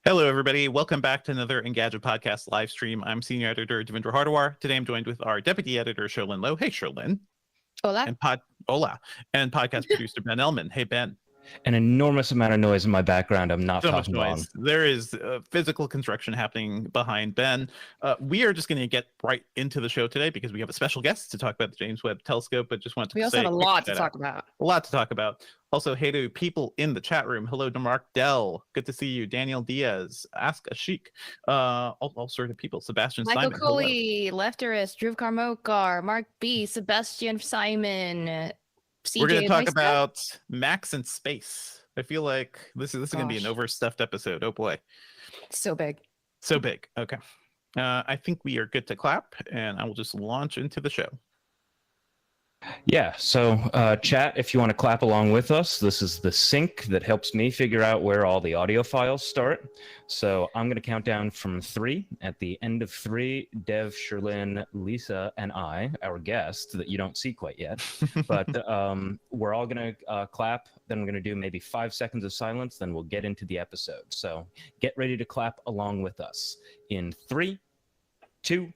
Hello, everybody. Welcome back to another Engadget Podcast live stream. I'm Senior Editor Devendra Hardawar. Today I'm joined with our Deputy Editor, Sherlyn Lowe. Hey, Sherlyn. Hola. Hola. And podcast producer, Ben Ellman. Hey, Ben. An enormous amount of noise in my background. I'm not talking long. There is physical construction happening behind Ben. We are just going to get right into the show today because we have a special guest to talk about the James Webb Telescope. But just want to we also have a lot to talk about. A lot to talk about. Also, hey to people in the chat room. Hello to Mark Dell. Good to see you. Daniel Diaz. Ask a Sheik. All sorts of people. Sebastian Michael Simon. Coley, Lefterist, Dhruv Karmokar, Mark B, Sebastian Simon. CJ, we're going to talk about Macs and space. I feel like this is going to be an overstuffed episode. Oh boy. So big. So big. Okay. I think we are good to clap, and I will just launch into the show. Yeah, so chat, if you want to clap along with us, this is the sync that helps me figure out where all the audio files start. So I'm going to count down from 3. At the end of 3, Dev, Sherlyn, Lisa, and I, our guest that you don't see quite yet, but we're all going to clap. Then we're going to do maybe 5 seconds of silence. Then we'll get into the episode. So get ready to clap along with us in 3, 2,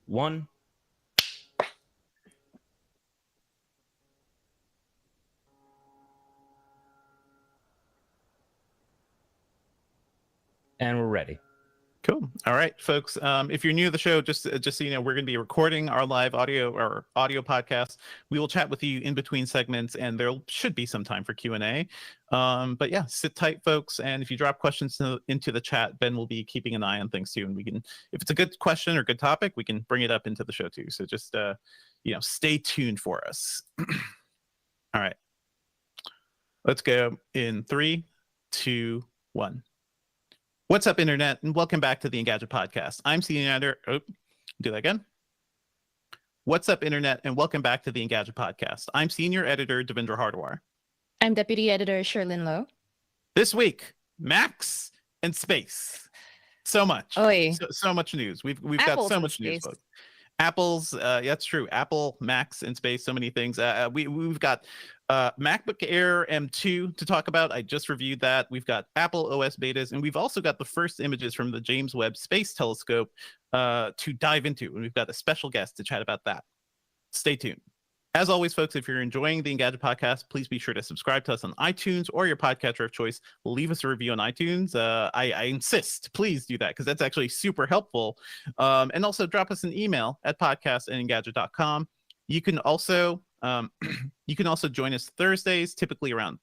1. And we're ready. Cool. All right, folks. If you're new to the show, just so you know, we're going to be recording our live audio podcast. We will chat with you in between segments, and there should be some time for Q&A. But yeah, sit tight, folks. And if you drop questions into the chat, Ben will be keeping an eye on things too. And we can, if it's a good question or good topic, we can bring it up into the show too. So just stay tuned for us. All right. Let's go in 3, 2, 1. What's up, Internet, and welcome back to the Engadget Podcast. I'm Senior Editor. Do that again. What's up, Internet, and welcome back to the Engadget Podcast. I'm Senior Editor Devendra Hardawar. I'm Deputy Editor Sherlyn Lowe. This week, Macs and space. So much. So much news. We've got so much news, folks. Apple's, that's true. Apple, Macs, and space. So many things. We've got MacBook Air M2 to talk about. I just reviewed that. We've got Apple OS betas, and we've also got the first images from the James Webb Space Telescope to dive into. And we've got a special guest to chat about that. Stay tuned. As always, folks, if you're enjoying the Engadget Podcast, please be sure to subscribe to us on iTunes or your podcatcher of choice. Leave us a review on iTunes. I insist, please do that, because that's actually super helpful. And also drop us an email at podcast@engadget.com. You can also join us Thursdays, typically around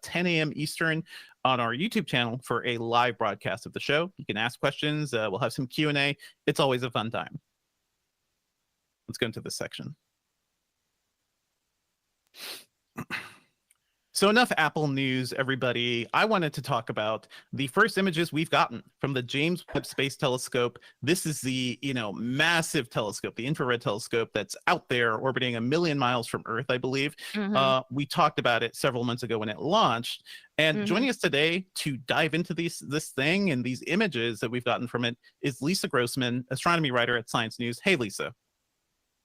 10 a.m. Eastern, on our YouTube channel for a live broadcast of the show. You can ask questions. We'll have some Q&A. It's always a fun time. Let's go into this section. So enough Apple news, everybody. I wanted to talk about the first images we've gotten from the James Webb Space Telescope. This is the, massive telescope, the infrared telescope that's out there orbiting 1 million miles from Earth, I believe. Mm-hmm. We talked about it several months ago when it launched. And joining us today to dive into this thing and these images that we've gotten from it is Lisa Grossman, astronomy writer at Science News. Hey, Lisa.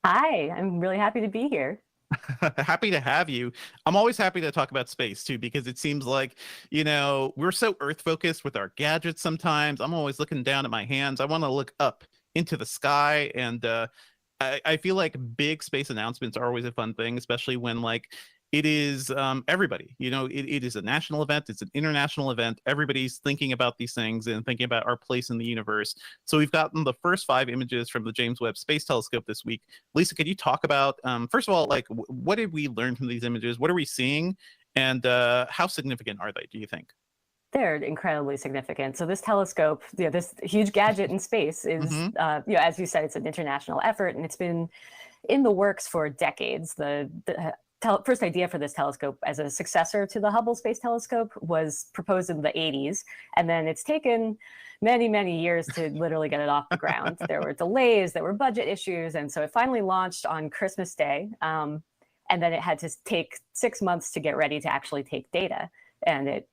Hi, I'm really happy to be here. Happy to have you. I'm always happy to talk about space too, because it seems like, we're so Earth focused with our gadgets sometimes. I'm always looking down at my hands. I want to look up into the sky, and I feel like big space announcements are always a fun thing, especially when it is everybody, it is a national event. It's an international event. Everybody's thinking about these things and thinking about our place in the universe. So we've gotten the first 5 images from the James Webb Space Telescope this week. Lisa, could you talk about, first of all, what did we learn from these images? What are we seeing? And how significant are they, do you think? They're incredibly significant. So this telescope, this huge gadget in space is, as you said, it's an international effort, and it's been in the works for decades. The first idea for this telescope as a successor to the Hubble Space Telescope was proposed in the 80s, and then it's taken many, many years to literally get it off the ground. There were delays, there were budget issues, and so it finally launched on Christmas Day, and then it had to take 6 months to get ready to actually take data. And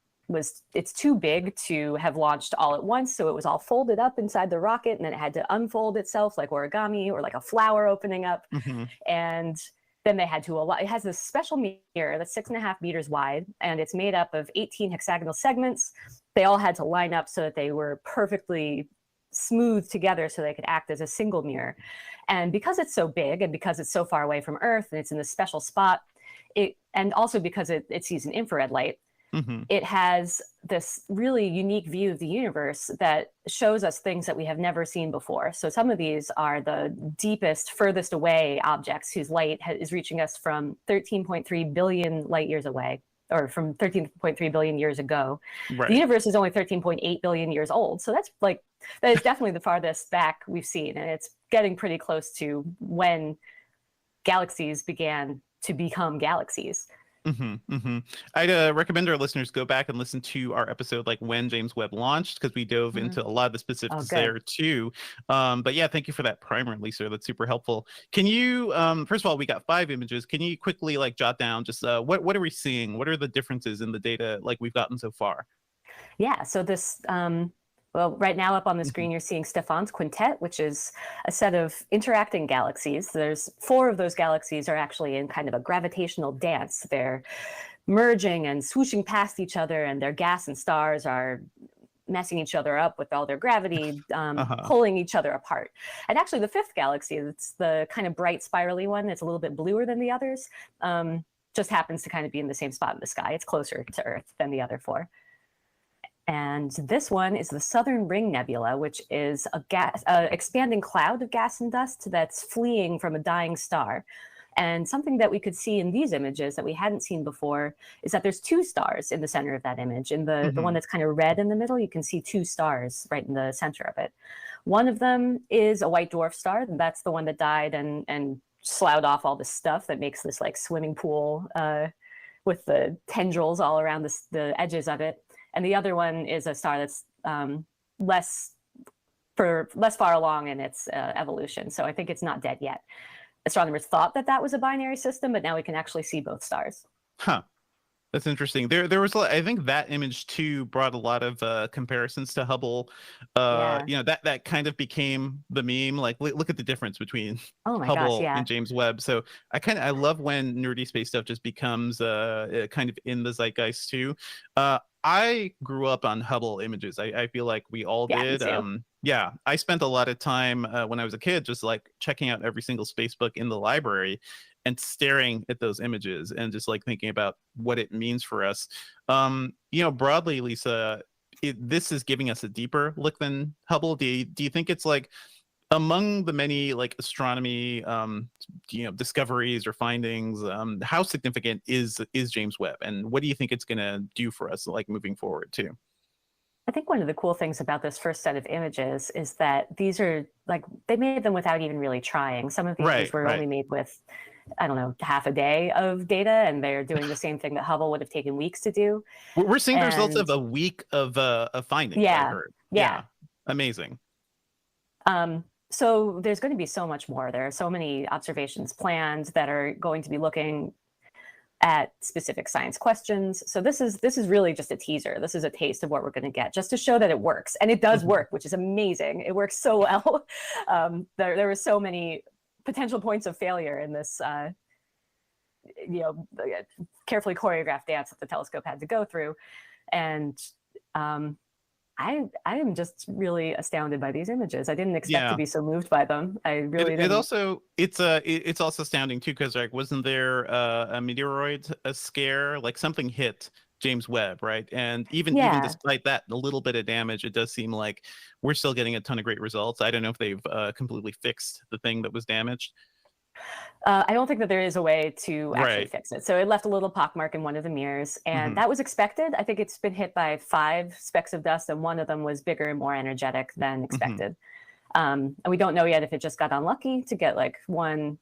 it's too big to have launched all at once, so it was all folded up inside the rocket, and then it had to unfold itself like origami or like a flower opening up. And then they had to it has this special mirror that's 6.5 meters wide, and it's made up of 18 hexagonal segments. They all had to line up so that they were perfectly smooth together so they could act as a single mirror. And because it's so big and because it's so far away from Earth and it's in this special spot, and also because it sees an infrared light, it has this really unique view of the universe that shows us things that we have never seen before. So some of these are the deepest, furthest away objects whose light is reaching us from 13.3 billion light years away, or from 13.3 billion years ago. Right. The universe is only 13.8 billion years old. So that is definitely the farthest back we've seen. And it's getting pretty close to when galaxies began to become galaxies. I'd recommend our listeners go back and listen to our episode like when James Webb launched, because we dove into a lot of the specifics there too. But yeah, thank you for that primer, Lisa. That's super helpful. Can you first of all, we got 5 images. Can you quickly like jot down just what are we seeing? What are the differences in the data like we've gotten so far? Yeah, so this well, right now up on the screen, you're seeing Stephan's quintet, which is a set of interacting galaxies. There's 4 of those galaxies are actually in kind of a gravitational dance. They're merging and swooshing past each other, and their gas and stars are messing each other up with all their gravity, pulling each other apart. And actually the 5th galaxy, it's the kind of bright spirally one. It's a little bit bluer than the others. Just happens to kind of be in the same spot in the sky. It's closer to Earth than the other 4. And this one is the Southern Ring Nebula, which is a expanding cloud of gas and dust that's fleeing from a dying star. And something that we could see in these images that we hadn't seen before is that there's 2 stars in the center of that image. In the one that's kind of red in the middle, you can see 2 stars right in the center of it. One of them is a white dwarf star. And that's the one that died and sloughed off all this stuff that makes this like swimming pool with the tendrils all around the edges of it. And the other one is a star that's less far along in its evolution. So I think it's not dead yet. Astronomers thought that was a binary system, but now we can actually see both stars. Huh. That's interesting. There was, I think that image too brought a lot of comparisons to Hubble. You know, that kind of became the meme. Like, look at the difference between Hubble and James Webb. So I love when nerdy space stuff just becomes kind of in the zeitgeist too. I grew up on Hubble images. I feel like we all did. Yeah, I spent a lot of time when I was a kid just like checking out every single space book in the library and staring at those images and just like thinking about what it means for us. You know, broadly, Lisa, this is giving us a deeper look than Hubble. Do you think it's like among the many like astronomy you know, discoveries or findings, how significant is James Webb, and what do you think it's going to do for us like moving forward too? I think one of the cool things about this first set of images is that these are like, they made them without even really trying. Some of these were only made with, I don't know, half a day of data, and they're doing the same thing that Hubble would have taken weeks to do. We're seeing the results of a week of findings. I heard. Yeah. Amazing. So there's going to be so much more. There are so many observations planned that are going to be looking at specific science questions. So this is really just a teaser. This is a taste of what we're going to get, just to show that it works. And it does work, which is amazing. It works so well. There were so many potential points of failure in this you know, carefully choreographed dance that the telescope had to go through. And I am just really astounded by these images. I didn't expect to be so moved by them. I really didn't. It's also astounding too, because like, wasn't there a meteoroid scare? Like something hit James Webb, right? And even despite that, a little bit of damage, it does seem like we're still getting a ton of great results. I don't know if they've completely fixed the thing that was damaged. I don't think that there is a way to actually fix it. So it left a little pockmark in one of the mirrors, and that was expected. I think it's been hit by 5 specks of dust, and one of them was bigger and more energetic than expected. And we don't know yet if it just got unlucky to get like one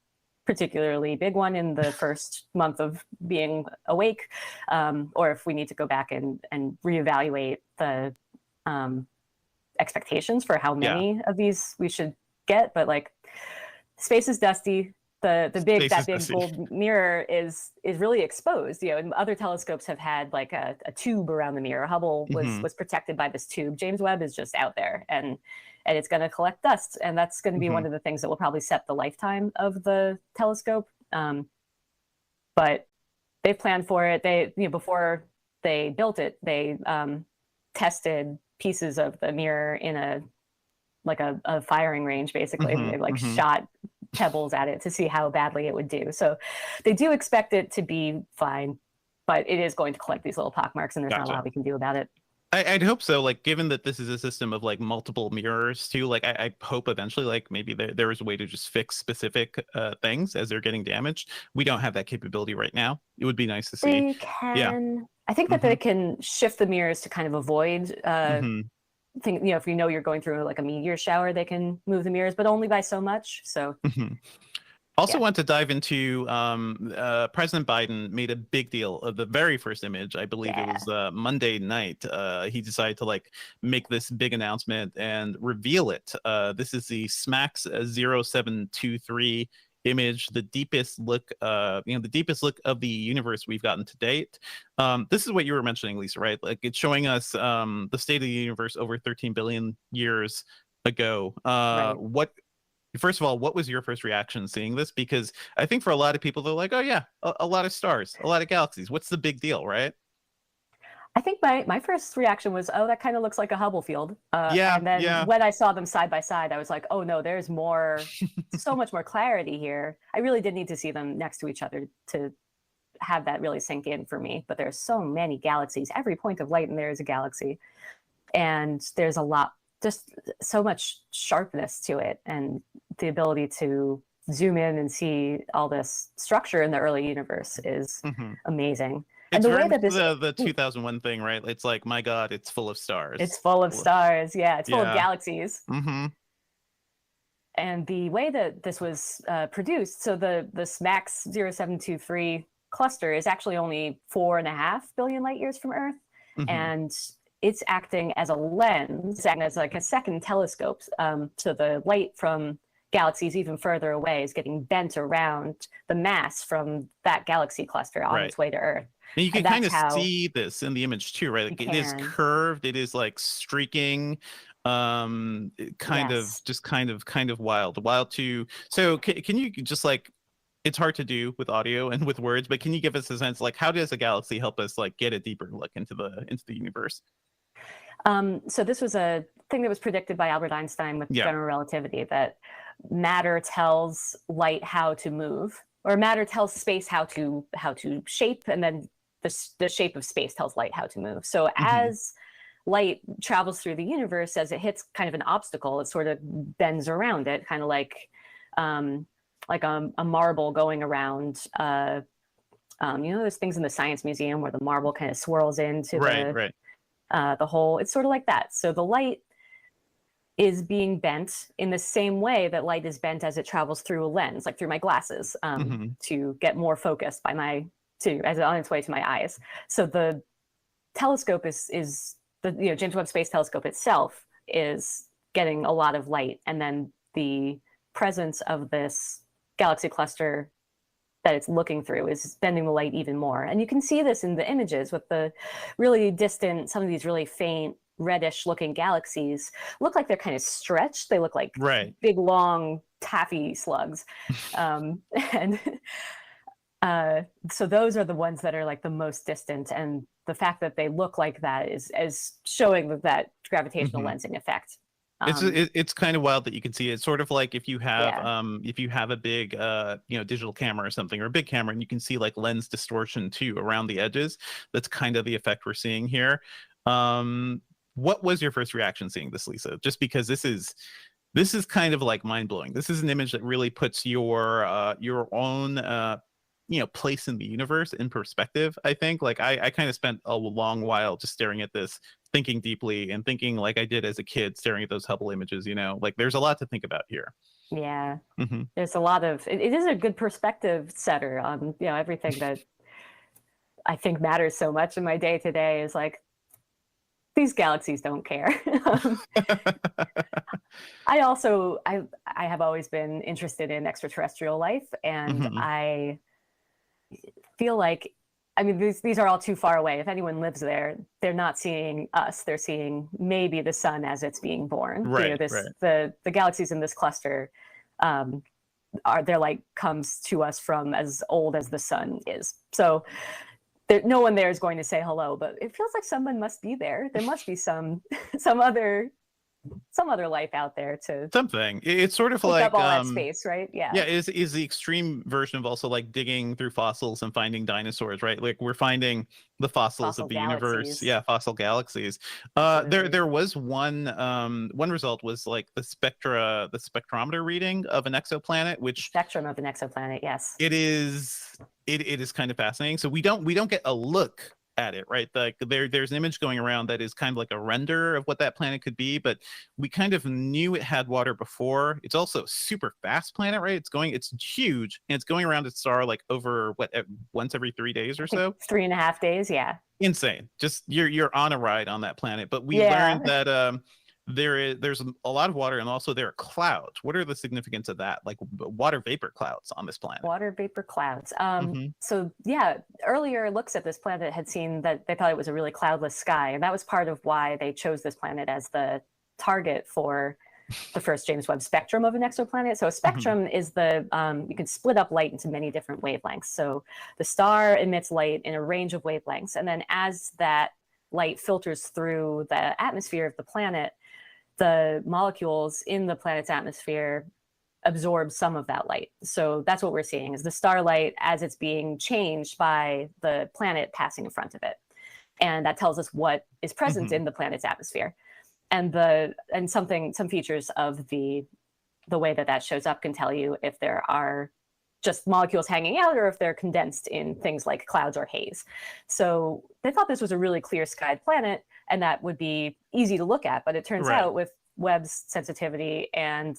particularly big one in the first month of being awake, or if we need to go back and reevaluate the expectations for how many of these we should get. But like, space is dusty. That big gold mirror is really exposed. You know, and other telescopes have had like a tube around the mirror. Hubble was protected by this tube. James Webb is just out there, and it's going to collect dust, and that's going to be one of the things that will probably set the lifetime of the telescope. but they've planned for it. They, before they built it, they tested pieces of the mirror in a firing range, basically. They shot pebbles at it to see how badly it would do. So they do expect it to be fine, but it is going to collect these little pockmarks, and there's not a lot we can do about it. I'd hope so. Like, given that this is a system of like multiple mirrors too, like I hope eventually, like maybe there is a way to just fix specific things as they're getting damaged. We don't have that capability right now. It would be nice to see. They can. I think that they can shift the mirrors to kind of avoid if you know you're going through like a meteor shower, they can move the mirrors, but only by so much. So. Also want to dive into President Biden made a big deal of the very first image. I believe it was Monday night. He decided to like make this big announcement and reveal it. This is the SMAX 0723 image, the deepest look, the deepest look of the universe we've gotten to date. This is what you were mentioning, Lisa, right? Like, it's showing us the state of the universe over 13 billion years ago. First of all, what was your first reaction seeing this? Because I think for a lot of people, they're like, oh yeah, a lot of stars, a lot of galaxies. What's the big deal, right? I think my first reaction was, oh, that kind of looks like a Hubble field. And then when I saw them side by side, I was like, oh no, there's more, so much more clarity here. I really did need to see them next to each other to have that really sink in for me. But there's so many galaxies. Every point of light in there is a galaxy. And there's a lot, just so much sharpness to it, and the ability to zoom in and see all this structure in the early universe is amazing. And the way that the 2001 thing, right? It's like, my God, it's full of stars. It's full of stars. Yeah, it's full of galaxies. And the way that this was produced, so the SMAX 0723 cluster is actually only 4.5 billion light years from Earth, and it's acting as a lens, acting as like a second telescope. So the light from galaxies even further away is getting bent around the mass from that galaxy cluster on its way to Earth. And you can kind of see this in the image too, right? Like, it is curved, it is like streaking, kind of wild too. So can you just, like, it's hard to do with audio and with words, but can you give us a sense, like, how does a galaxy help us like get a deeper look into the universe? So this was a thing that was predicted by Albert Einstein with general relativity, that matter tells light how to move, or matter tells space how to shape, and then the shape of space tells light how to move. So as light travels through the universe, as it hits kind of an obstacle, it sort of bends around it, kind of like a marble going around. There's things in the Science Museum where the marble kind of swirls into the hole. It's sort of like that. So the light is being bent in the same way that light is bent as it travels through a lens, like through my glasses, to get more focused as on its way to my eyes. So the telescope is the James Webb Space Telescope itself is getting a lot of light, and then the presence of this galaxy cluster that it's looking through is bending the light even more. And you can see this in the images with the really distant, some of these really faint reddish looking galaxies look like they're kind of stretched. They look like big, long taffy slugs. So those are the ones that are like the most distant. And the fact that they look like that is showing that gravitational lensing effect. It's kind of wild that you can see it. It's sort of like if you have a big digital camera or something, or a big camera, and you can see like lens distortion too around the edges. That's kind of the effect we're seeing here. What was your first reaction seeing this, Lisa? Just because this is kind of like mind-blowing. This is an image that really puts your own place in the universe in perspective. I think, like, I kind of spent a long while just staring at this, thinking deeply, and thinking like I did as a kid staring at those Hubble images. Like, there's a lot to think about here. Yeah, there's a lot of it is a good perspective setter on everything that I think matters so much in my day to day. Is like, these galaxies don't care. I have always been interested in extraterrestrial life, and I feel like, I mean, these are all too far away. If anyone lives there, they're not seeing us. They're seeing maybe the sun as it's being born. The galaxies in this cluster their light comes to us from as old as the sun is. So no one there is going to say hello, but it feels like someone must be there. There must be some other life out there to something. It's sort of like up all that space, right? Yeah. Is the extreme version of also like digging through fossils and finding dinosaurs, right? Like we're finding the fossils of the universe. Yeah, fossil galaxies. There was one result was like the spectrometer reading of an exoplanet, which spectrum of an exoplanet. Yes, it is kind of fascinating. So we don't get a look at it, right? Like there's an image going around that is kind of like a render of what that planet could be, but we kind of knew it had water before. It's also a super fast planet, right? It's huge, and it's going around its star like over once every 3 days or so. 3.5 days, yeah. Insane. Just you're on a ride on that planet. But we learned that there's a lot of water, and also there are clouds. What are the significance of that? Like water vapor clouds on this planet. Water vapor clouds. So yeah, earlier looks at this planet had seen that they thought it was a really cloudless sky, and that was part of why they chose this planet as the target for the first James Webb spectrum of an exoplanet. So a spectrum is you can split up light into many different wavelengths. So the star emits light in a range of wavelengths, and then as that light filters through the atmosphere of the planet, the molecules in the planet's atmosphere absorb some of that light. So that's what we're seeing is the starlight as it's being changed by the planet passing in front of it. And that tells us what is present in the planet's atmosphere. And some features of the way that shows up can tell you if there are just molecules hanging out or if they're condensed in things like clouds or haze. So they thought this was a really clear skied planet, and that would be easy to look at. But it turns out with Webb's sensitivity and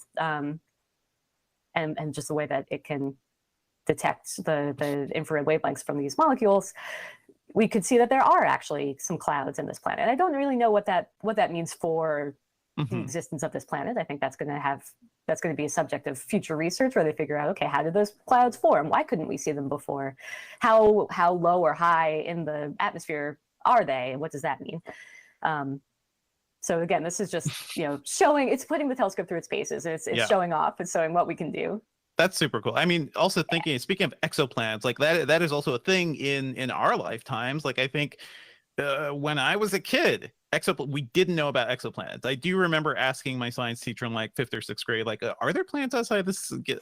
just the way that it can detect the infrared wavelengths from these molecules, we could see that there are actually some clouds in this planet. I don't really know what that means for the existence of this planet. I think that's going to be a subject of future research where they figure out, okay, how did those clouds form? Why couldn't we see them before? How low or high in the atmosphere are they? And what does that mean? So again, this is just, it's putting the telescope through its paces. It's showing off. It's showing what we can do. That's super cool. I mean, also speaking of exoplanets, like that is also a thing in our lifetimes. Like I think when I was a kid, we didn't know about exoplanets. I do remember asking my science teacher in like 5th or 6th grade, like, are there planets outside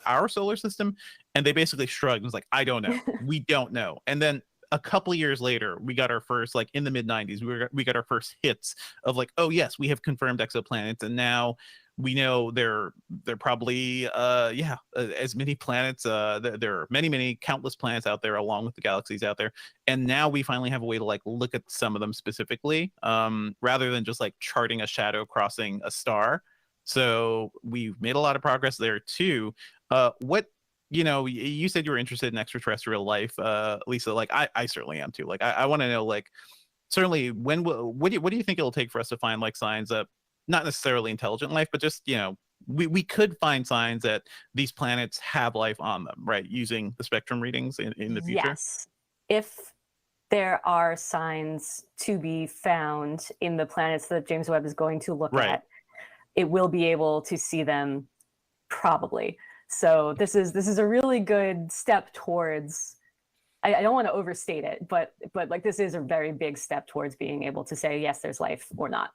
our solar system? And they basically shrugged and was like, I don't know. We don't know. And then a couple of years later, we got our first, like in the mid 90s, we got our first hits of like, oh yes, we have confirmed exoplanets. And now we know they're probably as many planets. There are many countless planets out there along with the galaxies out there, and now we finally have a way to like look at some of them specifically, rather than just like charting a shadow crossing a star. So we've made a lot of progress there too. You said you were interested in extraterrestrial life, Lisa. Like I certainly am too. Like I want to know, like, certainly what do you think it'll take for us to find like signs of not necessarily intelligent life, but just, we could find signs that these planets have life on them, right? Using the spectrum readings in the future. Yes. If there are signs to be found in the planets that James Webb is going to look at, it will be able to see them probably. So this is a really good step towards, I don't want to overstate it, but like this is a very big step towards being able to say, yes, there's life or not.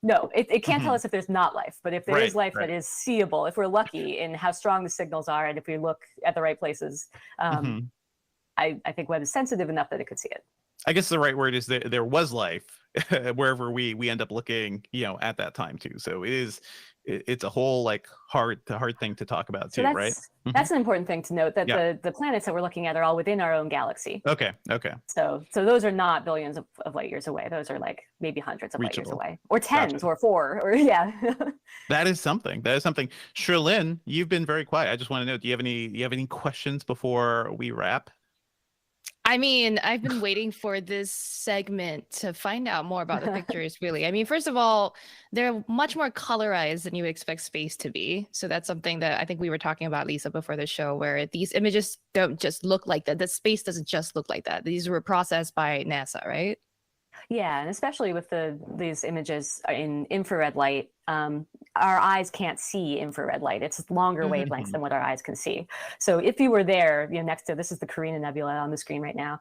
No, it can't tell us if there's not life, but if there is life that is seeable, if we're lucky in how strong the signals are, and if we look at the right places, I think Webb is sensitive enough that it could see it. I guess the right word is that there was life wherever we end up looking, at that time too. So it's a whole like hard thing to talk about too, right? That's an important thing to note, that the planets that we're looking at are all within our own galaxy. Okay. So those are not billions of light years away. Those are like maybe hundreds of light years away, or tens, or 4, or That is something. Sherlyn, you've been very quiet. I just want to know, do you have any questions before we wrap? I mean, I've been waiting for this segment to find out more about the pictures, really. I mean, first of all, they're much more colorized than you would expect space to be. So that's something that I think we were talking about, Lisa, before the show, where these images don't just look like that. The space doesn't just look like that. These were processed by NASA, right? Yeah, and especially with these images in infrared light, our eyes can't see infrared light. It's longer wavelengths than what our eyes can see. So if you were there, next to, this is the Carina Nebula on the screen right now,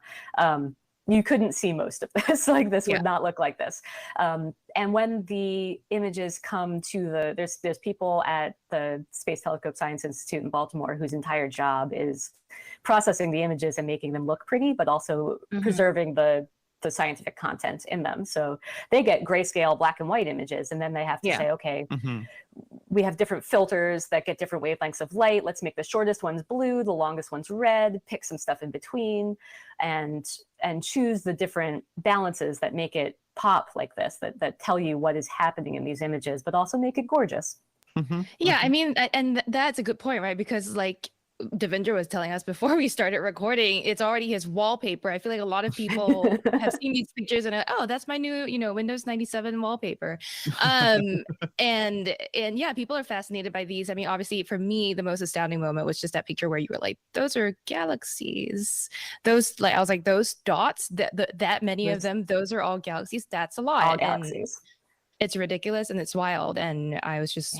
you couldn't see most of this. Like this would not look like this. And when the images come to there's people at the Space Telescope Science Institute in Baltimore whose entire job is processing the images and making them look pretty, but also preserving the scientific content in them. So they get grayscale black and white images, and then they have to say, okay, we have different filters that get different wavelengths of light. Let's make the shortest ones blue, the longest ones red, pick some stuff in between, and choose the different balances that make it pop like this, that tell you what is happening in these images, but also make it gorgeous. Yeah, I mean, and that's a good point, right? Because like Devendra was telling us before we started recording, it's already his wallpaper. I feel like a lot of people have seen these pictures and oh, that's my new, Windows 97 wallpaper. And yeah, people are fascinated by these. I mean, obviously for me, the most astounding moment was just that picture where you were like, those are galaxies. Those, like, I was like, those dots, that many of them, those are all galaxies. That's a lot. All galaxies. And it's ridiculous and it's wild. And I was just...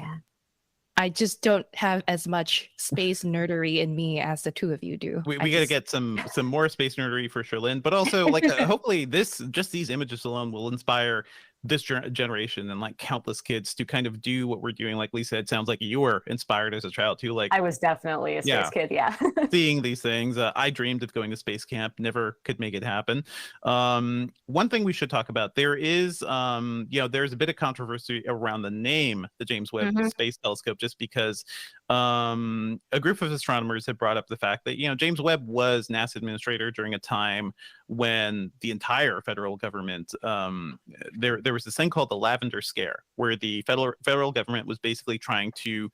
I just don't have as much space nerdery in me as the two of you do. We got to get some more space nerdery for Sherlyn, but also like hopefully these images alone will inspire this generation and like countless kids to kind of do what we're doing. Like Lisa, it sounds like you were inspired as a child too. Like I was definitely a space kid. Yeah. Seeing these things, I dreamed of going to space camp, never could make it happen. One thing we should talk about, there is, there's a bit of controversy around the name, the James Webb Space Telescope, just because a group of astronomers had brought up the fact that, James Webb was NASA administrator during a time when the entire federal government, there was this thing called the Lavender Scare, where the federal government was basically trying to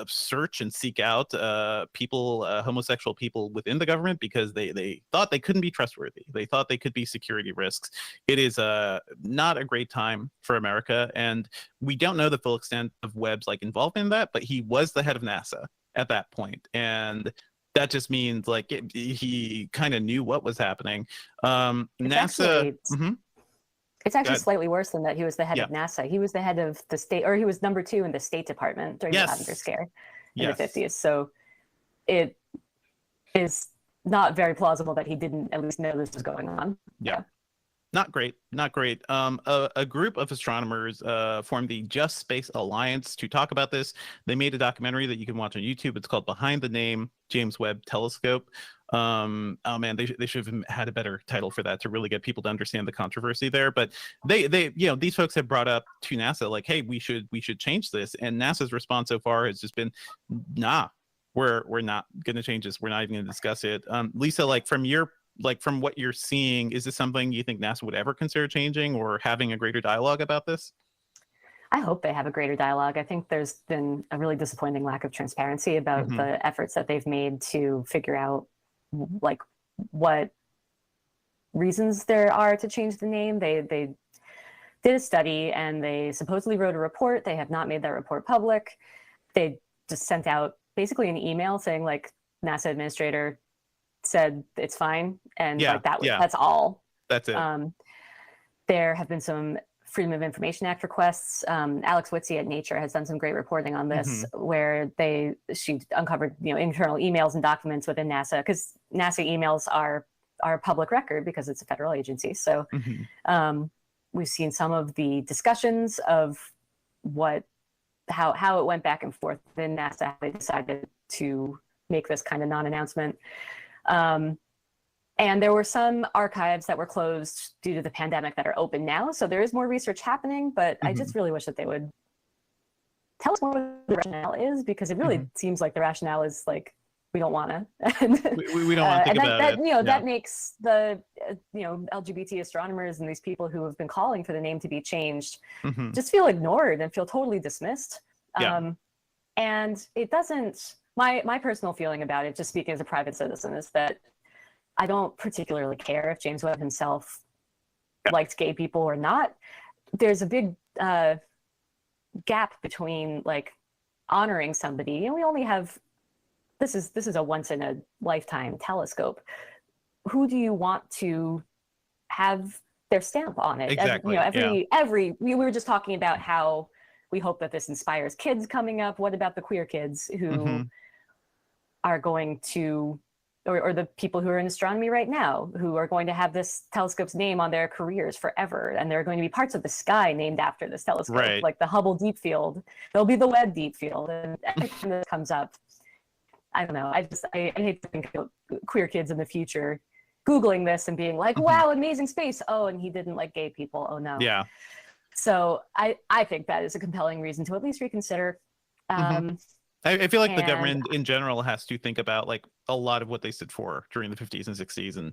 search and seek out homosexual people within the government because they thought they couldn't be trustworthy. They thought they could be security risks. It is not a great time for America, and we don't know the full extent of Webb's involvement in that, but he was the head of NASA at that point, and that just means he kind of knew what was happening. NASA. It's actually slightly worse than that. He was the head of NASA. He was the head of the state, or he was number 2 in the State Department during the Lavender Scare in the 50s. So it is not very plausible that he didn't at least know this was going on. Yeah. Not great. A group of astronomers formed the Just Space Alliance to talk about this. They made a documentary that you can watch on YouTube. It's called Behind the Name James Webb Telescope. Oh man, they should have had a better title for that to really get people to understand the controversy there. But they these folks have brought up to NASA like, hey, we should change this, and NASA's response so far has just been, nah, we're not going to change this. We're not even going to discuss it. Lisa, from what you're seeing, is this something you think NASA would ever consider changing or having a greater dialogue about this? I hope they have a greater dialogue. I think there's been a really disappointing lack of transparency about the efforts that they've made to figure out what reasons there are to change the name. They did a study and they supposedly wrote a report. They have not made that report public. They just sent out basically an email saying NASA administrator said it's fine, and that's all. That's it. There have been some Freedom of Information Act requests. Alex Witze at Nature has done some great reporting on this, where she uncovered internal emails and documents within NASA, because NASA emails are public record because it's a federal agency. So we've seen some of the discussions of how it went back and forth within NASA, how they decided to make this kind of non-announcement. And there were some archives that were closed due to the pandemic that are open now. So there is more research happening, but I just really wish that they would tell us more what the rationale is, because it really seems like the rationale is we don't want to. we don't want to think about it. That makes the LGBT astronomers and these people who have been calling for the name to be changed just feel ignored and feel totally dismissed. And it doesn't. My personal feeling about it, just speaking as a private citizen, is that I don't particularly care if James Webb himself liked gay people or not. There's a big gap between honoring somebody. We only have this is a once in a lifetime telescope. Who do you want to have their stamp on it? Exactly. We were just talking about how We hope that this inspires kids coming up. What about the queer kids who are going to, or the people who are in astronomy right now, who are going to have this telescope's name on their careers forever, and there are going to be parts of the sky named after this telescope, like the Hubble Deep Field. There'll be the Webb Deep Field, and every time this comes up, I don't know. I hate to think of queer kids in the future Googling this and being like, wow, amazing space. Oh, and he didn't like gay people. Oh no. Yeah. So I think that is a compelling reason to at least reconsider. I feel like the government in general has to think about like a lot of what they stood for during the 50s and 60s, and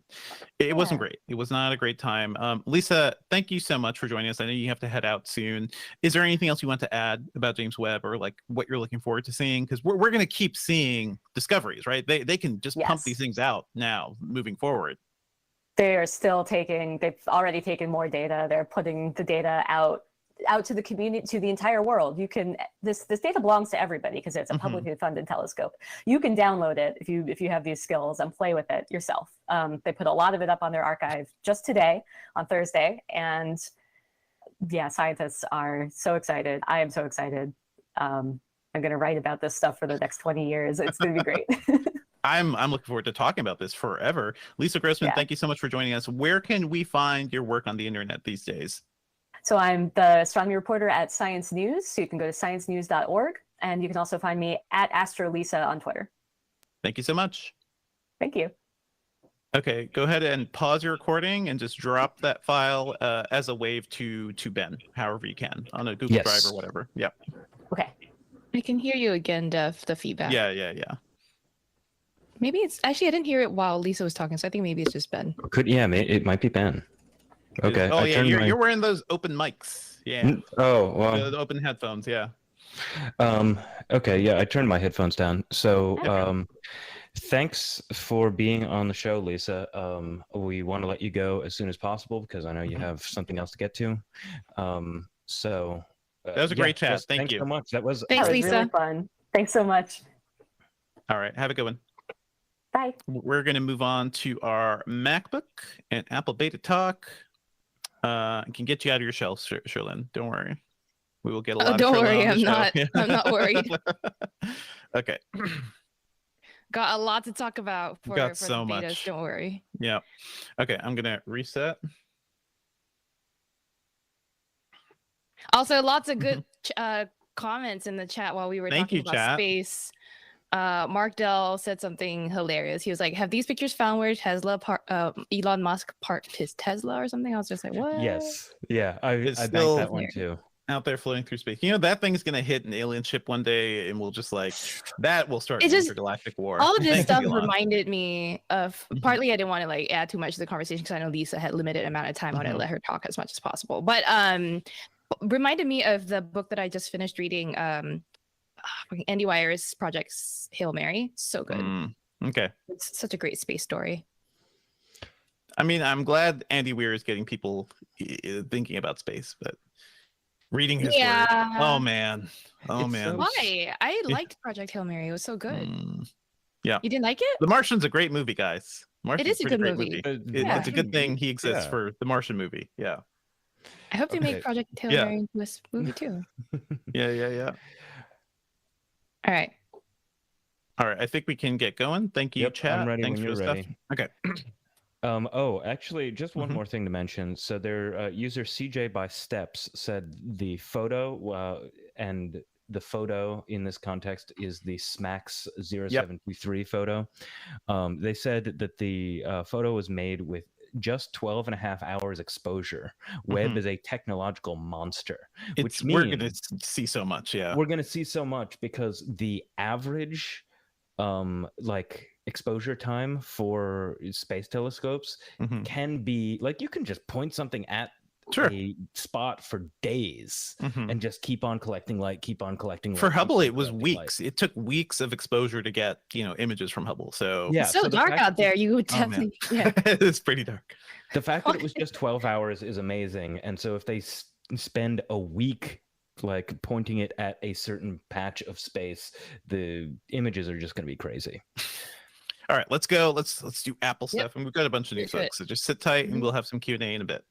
it wasn't great. It was not a great time. Lisa, thank you so much for joining us. I know you have to head out soon. Is there anything else you want to add about James Webb, or like what you're looking forward to seeing? Because we're going to keep seeing discoveries, right? They can just pump these things out now moving forward. They are still they've already taken more data. They're putting the data out to the community, to the entire world. You can, this data belongs to everybody because it's a publicly funded telescope. You can download it if you have these skills and play with it yourself. They put a lot of it up on their archive just today on Thursday, and yeah, scientists are so excited. I am so excited. I'm going to write about this stuff for the next 20 years. It's going to be great. I'm looking forward to talking about this forever. Lisa Grossman, thank you so much for joining us. Where can we find your work on the internet these days? So I'm the astronomy reporter at Science News. So you can go to sciencenews.org, and you can also find me at AstroLisa on Twitter. Thank you so much. Thank you. Okay, go ahead and pause your recording and just drop that file as a wave to Ben, however you can, on a Google Drive or whatever. Yeah. Okay. I can hear you again, Dev, the feedback. Yeah. Maybe it's actually, I didn't hear it while Lisa was talking, so I think maybe it's just Ben. It might be Ben. Okay. Oh yeah, you're wearing those open mics. Yeah. Oh well. The open headphones. Yeah. Okay. Yeah, I turned my headphones down. So thanks for being on the show, Lisa. We want to let you go as soon as possible because I know you have something else to get to. So that was a great chat. Thanks you so much. Thanks, Lisa. Really fun. Thanks so much. All right. Have a good one. Bye. We're going to move on to our MacBook and Apple Beta Talk. Can get you out of your shell, Sherlyn. Don't worry. We will get a lot of don't worry, I'm not worried. Okay. Got a lot to talk about for so the betas, much. Don't worry. Yeah. Okay, I'm going to reset. Also, lots of good comments in the chat while we were talking about space. Mark Dell said something hilarious. He was like, have these pictures found where Elon Musk parked his Tesla or something? I was just like, what? Yes. Yeah, I banked that one too. Out there floating through space. You know, that thing's going to hit an alien ship one day and we'll just like, that will start an intergalactic war. All of this stuff reminded me of, partly I didn't want to like add too much to the conversation because I know Lisa had limited amount of time. I want to let her talk as much as possible. But reminded me of the book that I just finished reading, Andy Weir's Project's Hail Mary. So good. Okay. It's such a great space story. I mean, I'm glad Andy Weir is getting people thinking about space, but reading his work. Oh man. Why? I liked Project Hail Mary. It was so good. Yeah. You didn't like it? The Martian's a great movie, guys. It is a good movie. It's a good thing he exists for the Martian movie. Yeah. I hope they make Project Hail Mary into this movie too. Yeah. All right. I think we can get going. Thank you, chat. I'm ready. Thanks when for you're the ready. Stuff. Okay. Actually, just one more thing to mention. So their user CJ by Steps said the photo and the photo in this context is the SMAX 0723 photo. They said that the photo was made with just 12 and a half hours exposure. Webb is a technological monster, which means we're going to see so much. Yeah, we're going to see so much because the average exposure time for space telescopes can be like, you can just point something at a spot for days and just keep on collecting light. For Hubble, it was weeks. It took weeks of exposure to get images from Hubble. So it's so dark out there. You would definitely it's pretty dark. The fact that it was just 12 hours is amazing. And so if they spend a week like pointing it at a certain patch of space, the images are just going to be crazy. All right, let's go. Let's do Apple stuff, and we've got a bunch of news, folks. So just sit tight, and we'll have some Q&A in a bit.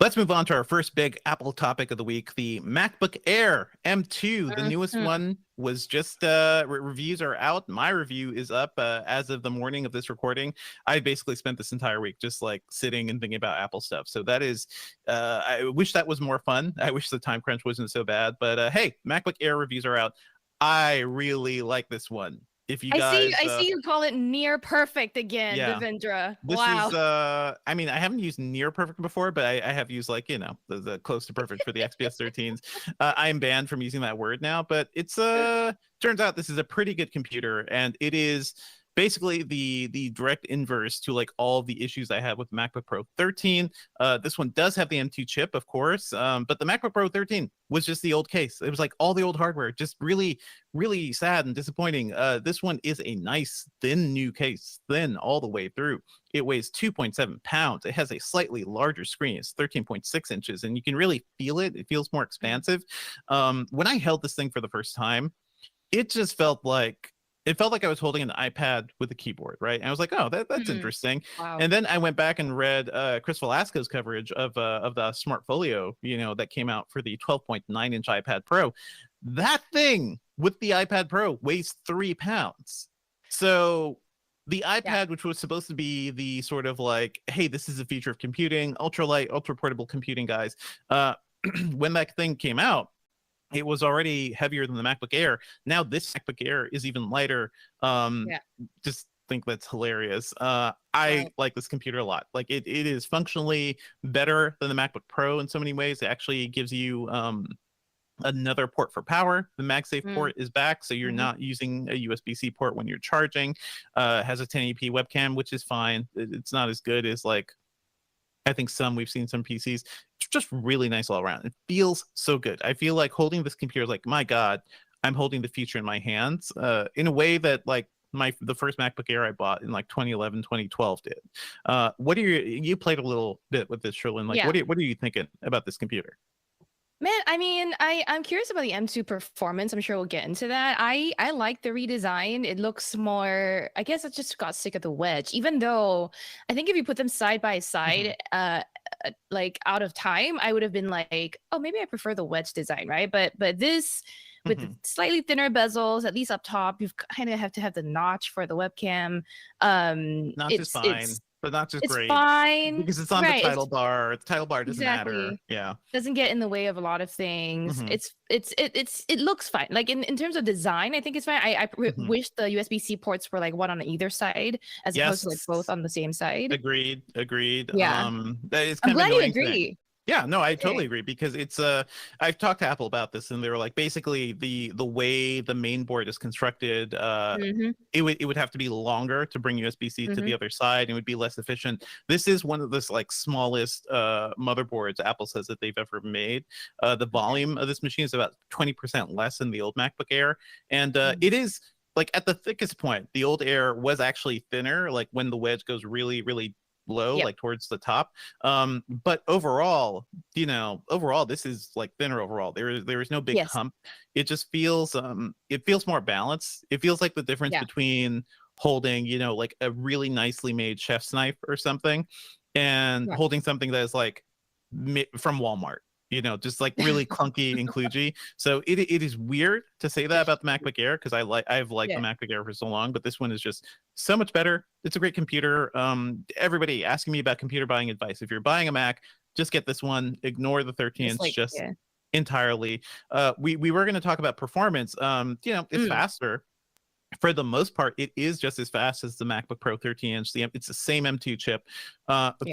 Let's move on to our first big Apple topic of the week, the MacBook Air M2. The newest one was just, reviews are out. My review is up as of the morning of this recording. I basically spent this entire week just like sitting and thinking about Apple stuff. So that is, I wish that was more fun. I wish the time crunch wasn't so bad. But hey, MacBook Air reviews are out. I really like this one. If you guys, I see you call it near perfect again, Devendra. This is, I mean, I haven't used near perfect before, but I have used like, the close to perfect for the XPS 13s. I am banned from using that word now, but it's turns out this is a pretty good computer, and it is basically the direct inverse to like all the issues I had with MacBook Pro 13. This one does have the M2 chip, of course, but the MacBook Pro 13 was just the old case. It was like all the old hardware, just really, really sad and disappointing. This one is a nice, thin new case, thin all the way through. It weighs 2.7 pounds. It has a slightly larger screen. It's 13.6 inches, and you can really feel it. It feels more expansive. When I held this thing for the first time, it just felt like I was holding an iPad with a keyboard, right? And I was like, oh, that's interesting. Wow. And then I went back and read Chris Velasco's coverage of the Smart Folio, that came out for the 12.9-inch iPad Pro. That thing with the iPad Pro weighs 3 pounds. So the iPad, which was supposed to be the sort of like, hey, this is a future of computing, ultralight, ultra portable computing, guys. When that thing came out, it was already heavier than the MacBook Air. Now this MacBook Air is even lighter. Just think that's hilarious. I like this computer a lot. Like it is functionally better than the MacBook Pro in so many ways. It actually gives you another port for power. The MagSafe port is back, so you're not using a USB-C port when you're charging. Has a 1080p webcam, which is fine. It's not as good as like I think we've seen some PCs. It's just really nice all around. It feels so good. I feel like holding this computer is like, my God, I'm holding the future in my hands in a way that like the first MacBook Air I bought in like 2011, 2012 did. What do you played a little bit with this, Sherlyn? Like, what are you thinking about this computer? Man, I mean, I'm curious about the M2 performance. I'm sure we'll get into that. I like the redesign. It looks more, I guess I just got sick of the wedge, even though I think if you put them side by side, like out of time, I would have been like, oh, maybe I prefer the wedge design, right? But this with the slightly thinner bezels, at least up top, you kind of have to have the notch for the webcam. Notch is fine. But not just great. It's fine because it's on the title bar. The title bar doesn't matter. Yeah, doesn't get in the way of a lot of things. It looks fine. Like in terms of design, I think it's fine. I wish the USB-C ports were like one on either side as opposed to like both on the same side. Agreed. Yeah, I'm glad you agree. Yeah, no, I totally agree because it's I've talked to Apple about this and they were like basically the way the main board is constructed, it would have to be longer to bring USB-C to the other side and it would be less efficient. This is one of the like smallest motherboards Apple says that they've ever made. The volume of this machine is about 20% less than the old MacBook Air, and it is like at the thickest point. The old Air was actually thinner, like when the wedge goes really, really low, like towards the top. But overall, this is like thinner overall. There is no big hump. It just feels more balanced. It feels like the difference between holding, like a really nicely made chef's knife or something and holding something that is like from Walmart. Just like really clunky and kludgy. So it is weird to say that about the MacBook Air because I've liked the MacBook Air for so long, but this one is just so much better. It's a great computer. Everybody asking me about computer buying advice. If you're buying a Mac, just get this one. Ignore the 13-inch entirely. We were going to talk about performance. It's faster. For the most part, it is just as fast as the MacBook Pro 13-inch. It's the same M2 chip.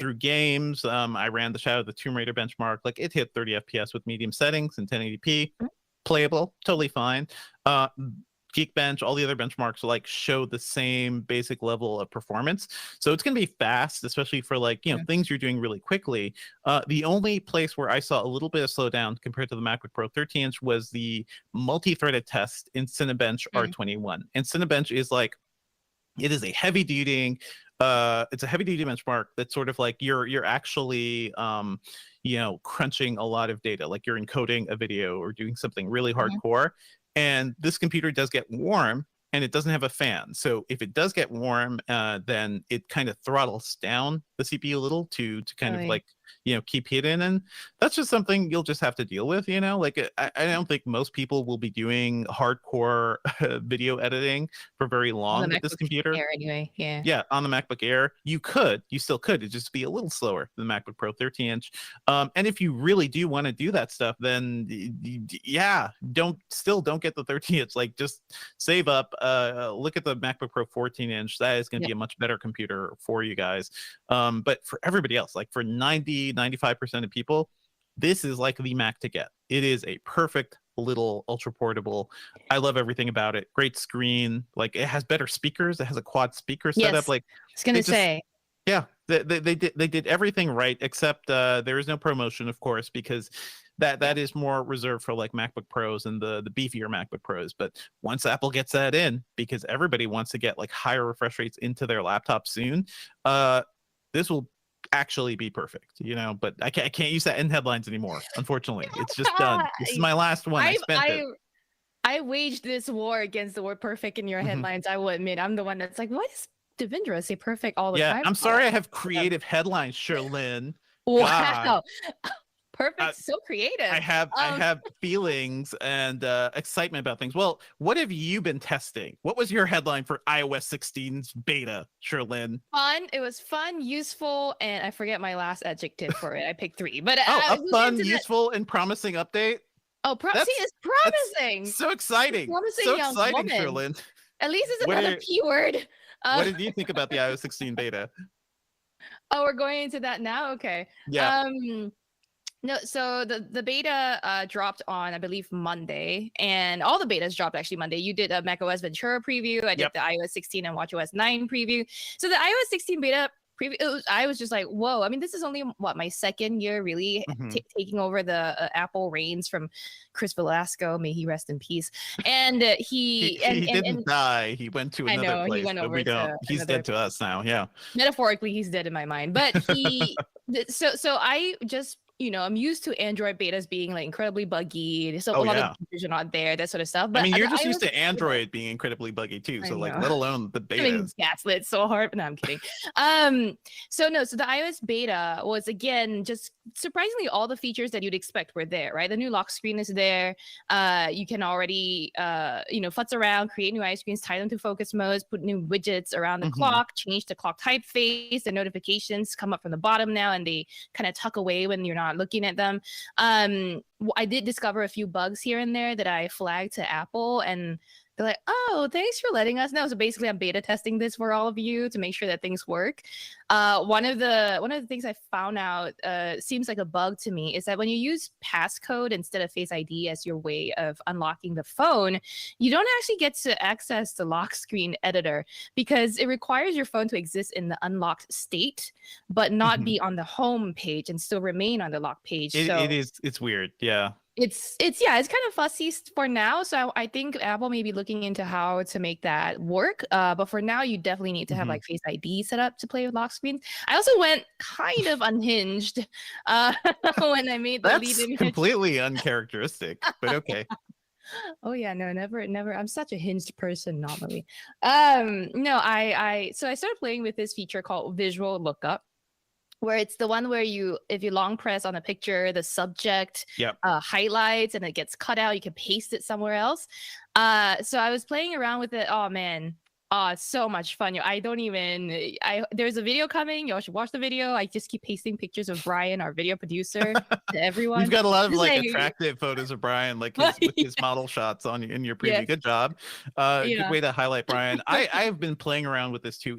Through games, I ran the Shadow of the Tomb Raider benchmark. Like it hit 30 FPS with medium settings and 1080p. Playable, totally fine. Geekbench, all the other benchmarks like show the same basic level of performance. So it's going to be fast, especially for like, things you're doing really quickly. The only place where I saw a little bit of slowdown compared to the MacBook Pro 13-inch was the multi-threaded test in Cinebench R21. And Cinebench is like, it is a heavy duty, it's a heavy duty benchmark that's sort of like you're actually, crunching a lot of data, like you're encoding a video or doing something really hardcore. And this computer does get warm and it doesn't have a fan. So if it does get warm, then it kind of throttles down the CPU a little to kind of like, keep hidden. And that's just something you'll just have to deal with, like I don't think most people will be doing hardcore video editing for very long with this computer. Air anyway. Yeah, on the MacBook Air, you still could. It'd just be a little slower than the MacBook Pro 13-inch. And if you really do want to do that stuff, then don't get the 13-inch. Like, just save up. Look at the MacBook Pro 14-inch. That is going to be a much better computer for you guys. But for everybody else, like for 95% of people, this is like the Mac to get. It is a perfect little ultra portable. I love everything about it. Great screen. Like, it has better speakers. It has a quad speaker setup. Like, I was gonna say. Yeah, they did everything right, except there is no ProMotion, of course, because that is more reserved for like MacBook Pros and the beefier MacBook Pros. But once Apple gets that in, because everybody wants to get like higher refresh rates into their laptop soon, this will actually be perfect, but I can't use that in headlines anymore, unfortunately. It's just done. This is my last one. I waged this war against the word perfect in your headlines. I will admit, I'm the one that's like, what is Devindra say perfect all the time? I'm sorry, I have creative headlines, Sherlyn. Wow. Perfect, so creative. I have feelings and excitement about things. Well, what have you been testing? What was your headline for iOS 16's beta, Sherlyn? Fun. It was fun, useful, and I forget my last adjective for it. I picked 3, but a fun, useful, and promising update. Oh, it's promising. So exciting. So exciting, Sherlyn. At least it's another keyword. What did you think about the iOS 16 beta? Oh, we're going into that now? Okay. Yeah. No, so the beta dropped on, I believe, Monday, and all the betas dropped actually Monday. You did a macOS Ventura preview. I did the iOS 16 and watchOS 9 preview. So the iOS 16 beta preview, I was just like, whoa. I mean, this is only my second year really taking over the Apple reins from Chris Velasco. May he rest in peace. And he didn't die. He went to another place. He went over he's dead to us now. Yeah. Metaphorically, he's dead in my mind. But he so I just, I'm used to Android betas being like incredibly buggy. So a lot of features are not there, that sort of stuff. But I mean, you're just used to Android being incredibly buggy too. So like, let alone the betas. I mean, gaslit so hard. No, I'm kidding. So the iOS beta was, again, just surprisingly all the features that you'd expect were there, right? The new lock screen is there. You can already, futz around, create new iScreens, tie them to focus modes, put new widgets around the clock, change the clock typeface. The notifications come up from the bottom now, and they kind of tuck away when you're not looking at them. I did discover a few bugs here and there that I flagged to Apple, and they're like, oh, thanks for letting us know. So basically, I'm beta testing this for all of you to make sure that things work. One of the things I found out seems like a bug to me is that when you use passcode instead of Face ID as your way of unlocking the phone, you don't actually get to access the lock screen editor because it requires your phone to exist in the unlocked state, but not be on the home page and still remain on the lock page. It's weird. Yeah. It's kind of fussy for now. So I think Apple may be looking into how to make that work. But for now, you definitely need to have like Face ID set up to play with lock screens. I also went kind of unhinged when I made the lead image. Completely uncharacteristic, but okay. Oh yeah, no, never. I'm such a hinged person normally. No, I started playing with this feature called Visual Lookup, where it's the one where if you long press on a picture, the subject highlights and it gets cut out. You can paste it somewhere else. So I was playing around with it. Oh man, so much fun. There's a video coming. Y'all should watch the video. I just keep pasting pictures of Brian, our video producer, to everyone. You've got a lot of attractive photos of Brian, like his model shots in your preview. Yes. Good job. Good way to highlight Brian. I've been playing around with this too.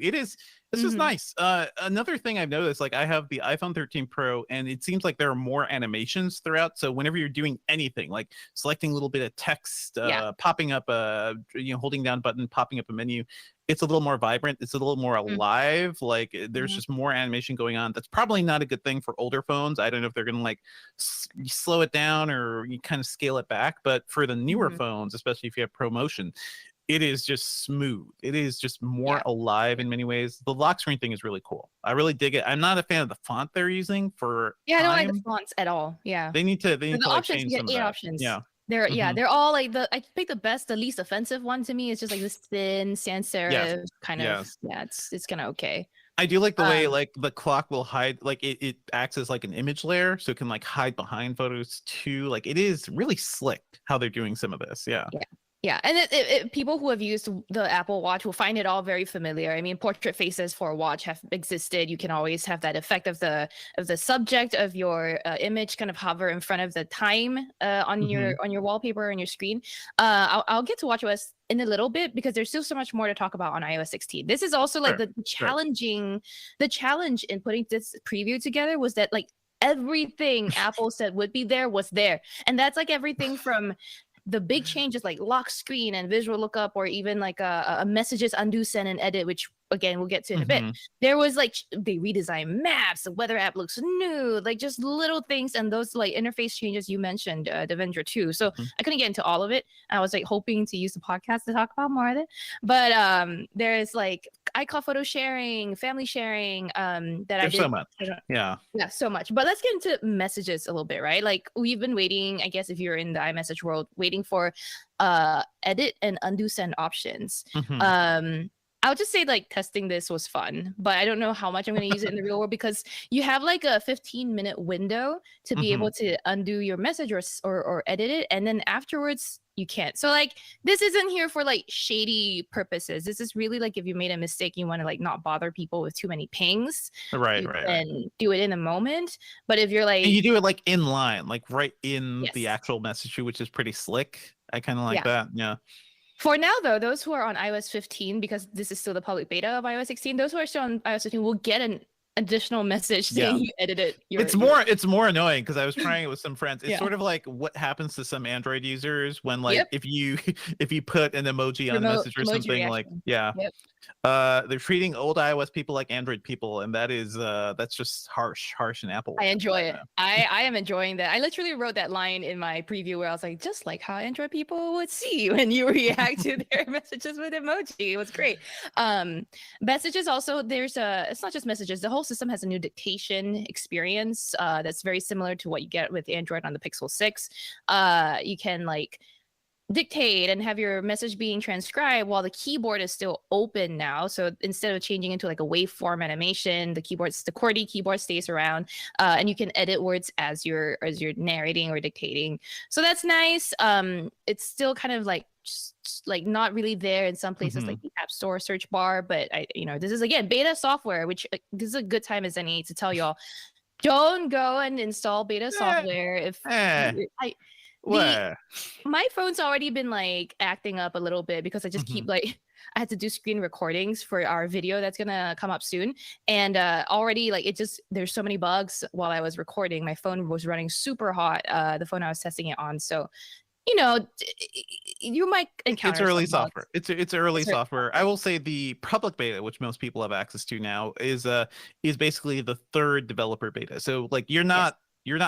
This is nice. Another thing I've noticed, like I have the iPhone 13 Pro, and it seems like there are more animations throughout. So whenever you're doing anything, like selecting a little bit of text, popping up holding down button, popping up a menu, it's a little more vibrant. It's a little more alive. Like there's just more animation going on. That's probably not a good thing for older phones. I don't know if they're going to like slow it down or you kind of scale it back. But for the newer phones, especially if you have ProMotion, it is just smooth. It is just more alive in many ways. The lock screen thing is really cool. I really dig it. I'm not a fan of the font they're using for I don't like the fonts at all. Yeah. They need to like change some of that. Options. Yeah. They're all like I picked the least offensive one to me. It's just like this thin sans serif kind of. Yeah, it's kind of okay. I do like the way like the clock will hide, like it acts as like an image layer, so it can like hide behind photos too. Like it is really slick how they're doing some of this. Yeah. Yeah, and people who have used the Apple Watch will find it all very familiar. I mean, portrait faces for a watch have existed. You can always have that effect of the subject of your image kind of hover in front of the time on your wallpaper on your screen. I'll get to watchOS in a little bit because there's still so much more to talk about on iOS 16. This is also like the challenge in putting this preview together was that like everything Apple said would be there was there, and that's like everything from the big changes like lock screen and visual lookup, or even like a messages undo, send, and edit, which again we'll get to in a bit. There was like they redesigned maps, the weather app looks new, like just little things, and those like interface changes you mentioned, Devendra, too. So I couldn't get into all of it. I was like hoping to use the podcast to talk about more of it, but there is like iCloud photo sharing, family sharing, that there's I did so much. Yeah, so much. But let's get into messages a little bit, right? Like we've been waiting, I guess if you're in the iMessage world, waiting for edit and undo send options. I would just say like testing this was fun, but I don't know how much I'm going to use it in the real world because you have like a 15-minute window to be able to undo your message or edit it, and then afterwards you can't. So like this isn't here for like shady purposes. This is really like if you made a mistake, you want to like not bother people with too many pings, and do it in a moment. But if you're like, and you do it like in line, like right in the actual message, which is pretty slick. I kind of like that. Yeah. For now, though, those who are on iOS 15, because this is still the public beta of iOS 16, those who are still on iOS 15 will get an additional message saying you edited it's more annoying because I was trying it with some friends. It's sort of like what happens to some Android users when like if you put an emoji on a message or something reaction. Like they're treating old iOS people like Android people, and that is that's just harsh in Apple. I enjoy it. I am enjoying that. I literally wrote that line in my preview where I was like, just like how Android people would see you when you react to their messages with emoji. It was great. Messages also, it's not just messages, the whole system has a new dictation experience that's very similar to what you get with Android on the Pixel 6. You can like dictate and have your message being transcribed while the keyboard is still open now. So instead of changing into like a waveform animation, the QWERTY keyboard stays around, and you can edit words as you're narrating or dictating. So that's nice. It's still kind of like just like not really there in some places like the App Store search bar, but this is again beta software, which this is a good time as any to tell y'all, don't go and install beta software if my phone's already been like acting up a little bit because I just keep like I had to do screen recordings for our video that's gonna come up soon, and already like there's so many bugs while I was recording. My phone was running super hot, the phone I was testing it on, so you might encounter it's early software. It's early software. I will say the public beta, which most people have access to now, is basically the third developer beta. So like you're not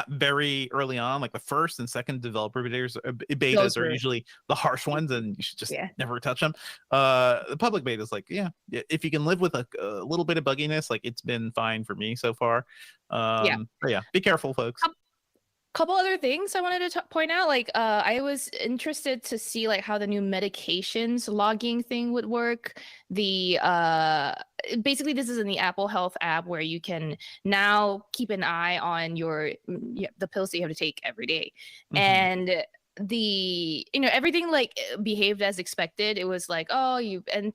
very early on. Like the first and second developer betas are usually the harsh ones, and you should just never touch them. The public beta is like, if you can live with a little bit of bugginess, like it's been fine for me so far. But be careful, folks. Couple other things I wanted to point out, like I was interested to see like how the new medications logging thing would work. Basically this is in the Apple Health app where you can now keep an eye on the pills that you have to take every day, and everything like behaved as expected. It was like,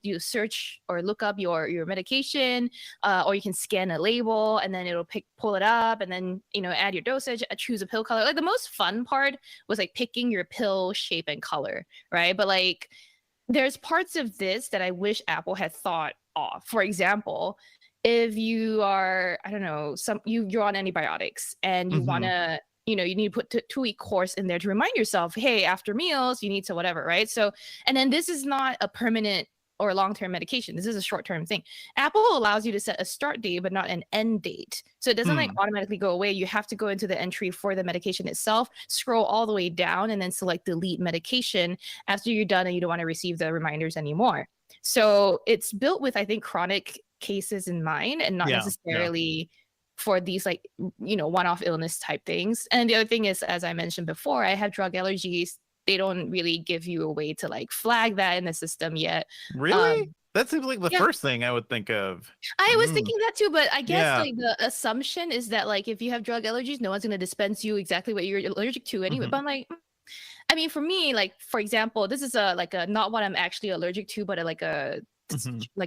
you search or look up your medication, or you can scan a label and then it'll pull it up, and then add your dosage, choose a pill color. Like the most fun part was like picking your pill shape and color, right? But like there's parts of this that I wish Apple had thought of. For example, if you are, I don't know, you're on antibiotics and you want to you need to put a 2-week course in there to remind yourself, hey, after meals, you need to whatever, right? So, and then this is not a permanent or long-term medication. This is a short-term thing. Apple allows you to set a start date, but not an end date. So it doesn't like automatically go away. You have to go into the entry for the medication itself, scroll all the way down, and then select delete medication after you're done and you don't want to receive the reminders anymore. So it's built with, I think, chronic cases in mind and not necessarily for these like one-off illness type things. And the other thing is, as I mentioned before, I have drug allergies. They don't really give you a way to like flag that in the system yet. Really? That seems like the first thing I would think of. I was thinking that too, but I guess like the assumption is that like if you have drug allergies, no one's going to dispense you exactly what you're allergic to anyway. But I'm like, I mean, for me, like for example, this is like a not what I'm actually allergic to, but like a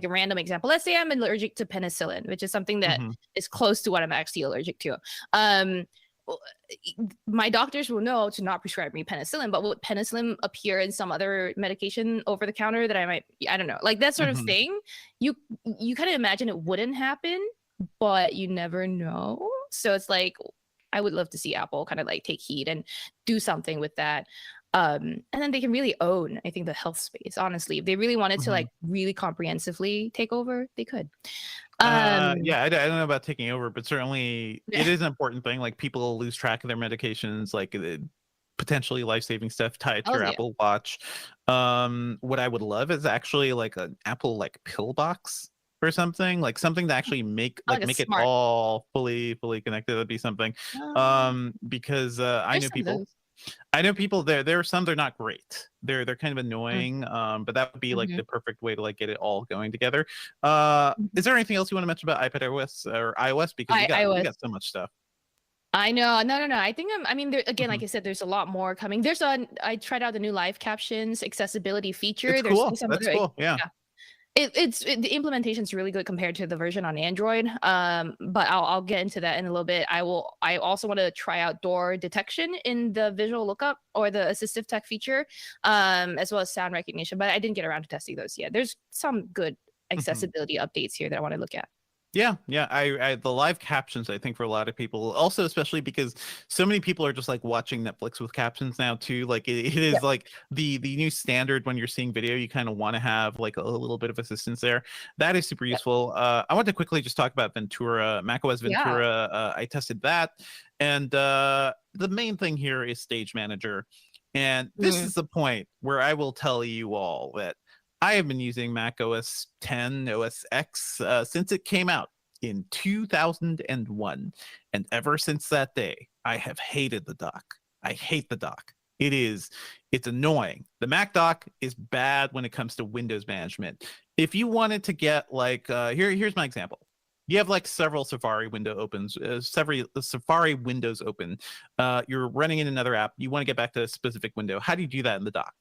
random example. Let's say I'm allergic to penicillin, which is something that is close to what I'm actually allergic to. My doctors will know to not prescribe me penicillin, but will penicillin appear in some other medication over the counter that I don't know, like that sort of thing. You kind of imagine it wouldn't happen, but you never know. So it's like, I would love to see Apple kind of like take heed and do something with that. And then they can really own, I think, the health space. Honestly, if they really wanted to like really comprehensively take over, they could. I don't know about taking over, but certainly it is an important thing. Like people lose track of their medications, like potentially life-saving stuff tied to your Apple Watch. What I would love is actually like an Apple like pill box or something, like something to actually make it all fully connected. That'd be something. Because I know people there are some, they're not great. They're kind of annoying. But that would be like the perfect way to like get it all going together. Is there anything else you want to mention about iPadOS or iOS? Because we got so much stuff. I know. No. I think again, like I said, there's a lot more coming. I tried out the new live captions accessibility feature. It's cool. That's cool. Yeah. The implementation is really good compared to the version on Android. But I'll get into that in a little bit. I also want to try out door detection in the visual lookup or the assistive tech feature, as well as sound recognition. But I didn't get around to testing those yet. There's some good accessibility updates here that I want to look at. Yeah. I the live captions, I think, for a lot of people, also especially because so many people are just like watching Netflix with captions now too. Like it is like the new standard when you're seeing video. You kind of want to have like a little bit of assistance there. That is super useful. I want to quickly just talk about Ventura, macOS Ventura. I tested that, and the main thing here is Stage Manager, and this is the point where I will tell you all that I have been using macOS 10 OS X since it came out in 2001. And ever since that day, I have hated the dock. I hate the dock. It's annoying. The Mac dock is bad when it comes to Windows management. If you wanted to get like, here's my example. You have like several Safari windows open. You're running in another app. You want to get back to a specific window. How do you do that in the dock?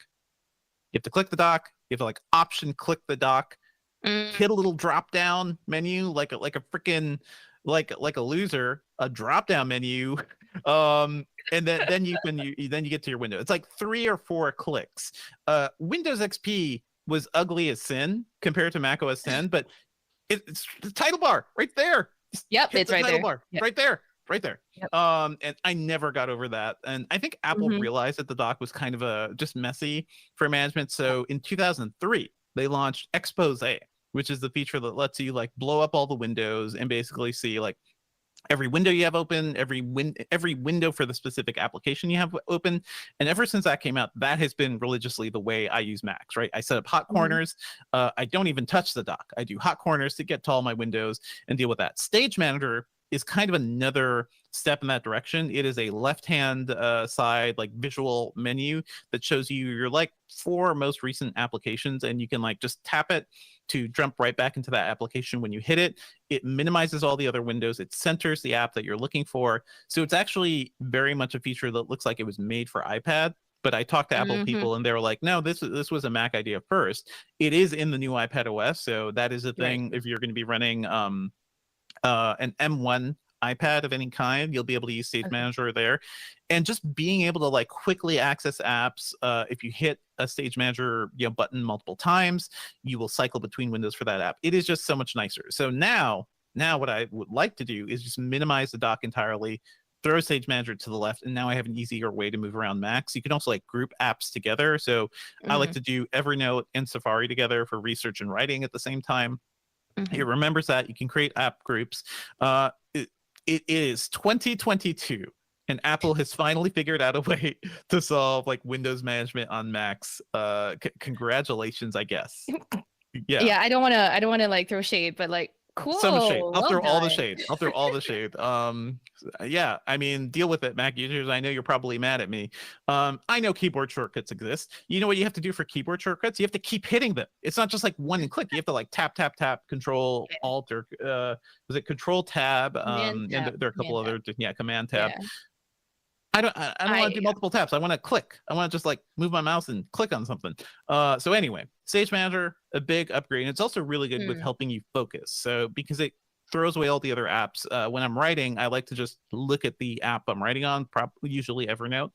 You have to click the dock. You have to like option click the dock, hit a little drop down menu like a freaking like a loser, a drop down menu, and then you get to your window. It's like 3 or 4 clicks. Windows XP was ugly as sin compared to macOS 10, but it's the title bar right there. Yep, it's right there. Bar, right there. Yep. And I never got over that. And I think Apple realized that the dock was kind of just messy for management. So in 2003, they launched Expose, which is the feature that lets you like blow up all the windows and basically see like every window you have open, every window for the specific application you have open. And ever since that came out, that has been religiously the way I use Macs, right? I set up hot corners. I don't even touch the dock. I do hot corners to get to all my windows and deal with that. Stage Manager is kind of another step in that direction. It is a left-hand side like visual menu that shows you your like 4 most recent applications, and you can like just tap it to jump right back into that application. When you hit it, it minimizes all the other windows. It centers the app that you're looking for. So it's actually very much a feature that looks like it was made for iPad. But I talked to Apple people and they were like, no, this was a Mac idea first. It is in the new iPad OS. So that is a thing. If you're going to be running an M1 iPad of any kind, you'll be able to use Stage Manager there. And just being able to like quickly access apps, if you hit a Stage Manager button multiple times, you will cycle between windows for that app. It is just so much nicer. So now what I would like to do is just minimize the dock entirely, throw Stage Manager to the left, and now I have an easier way to move around Macs. You can also like group apps together. So I like to do Evernote and Safari together for research and writing at the same time. It remembers that. You can create app groups. It is 2022, and Apple has finally figured out a way to solve like Windows management on Macs. Congratulations, I guess. Yeah. I don't want to like throw shade, but like Cool. So much shade. I'll well throw all the done. shade. I'll throw all the shade. Yeah, I mean, deal with it, Mac users. I know you're probably mad at me. I know keyboard shortcuts exist. You know what you have to do for keyboard shortcuts? You have to keep hitting them. It's not just like one click. You have to like tap, tap, tap, Control, Alt, or was it Control Tab? And there are a couple other, Command Tab. Yeah. I don't want to do multiple taps. I want to click. I want to just like move my mouse and click on something. So anyway, Stage Manager, a big upgrade. And it's also really good with helping you focus. So because it throws away all the other apps. When I'm writing, I like to just look at the app I'm writing on, usually Evernote.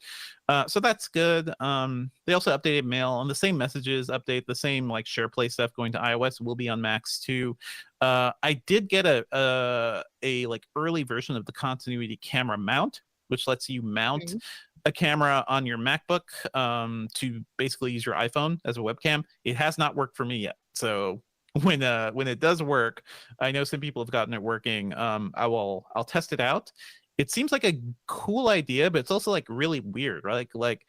So that's good. They also updated Mail on the same messages update, the same like SharePlay stuff going to iOS will be on Macs too. I did get a like early version of the continuity camera mount, which lets you mount a camera on your MacBook to basically use your iPhone as a webcam. It has not worked for me yet. So when it does work, I know some people have gotten it working. I'll test it out. It seems like a cool idea, but it's also like really weird, right? Like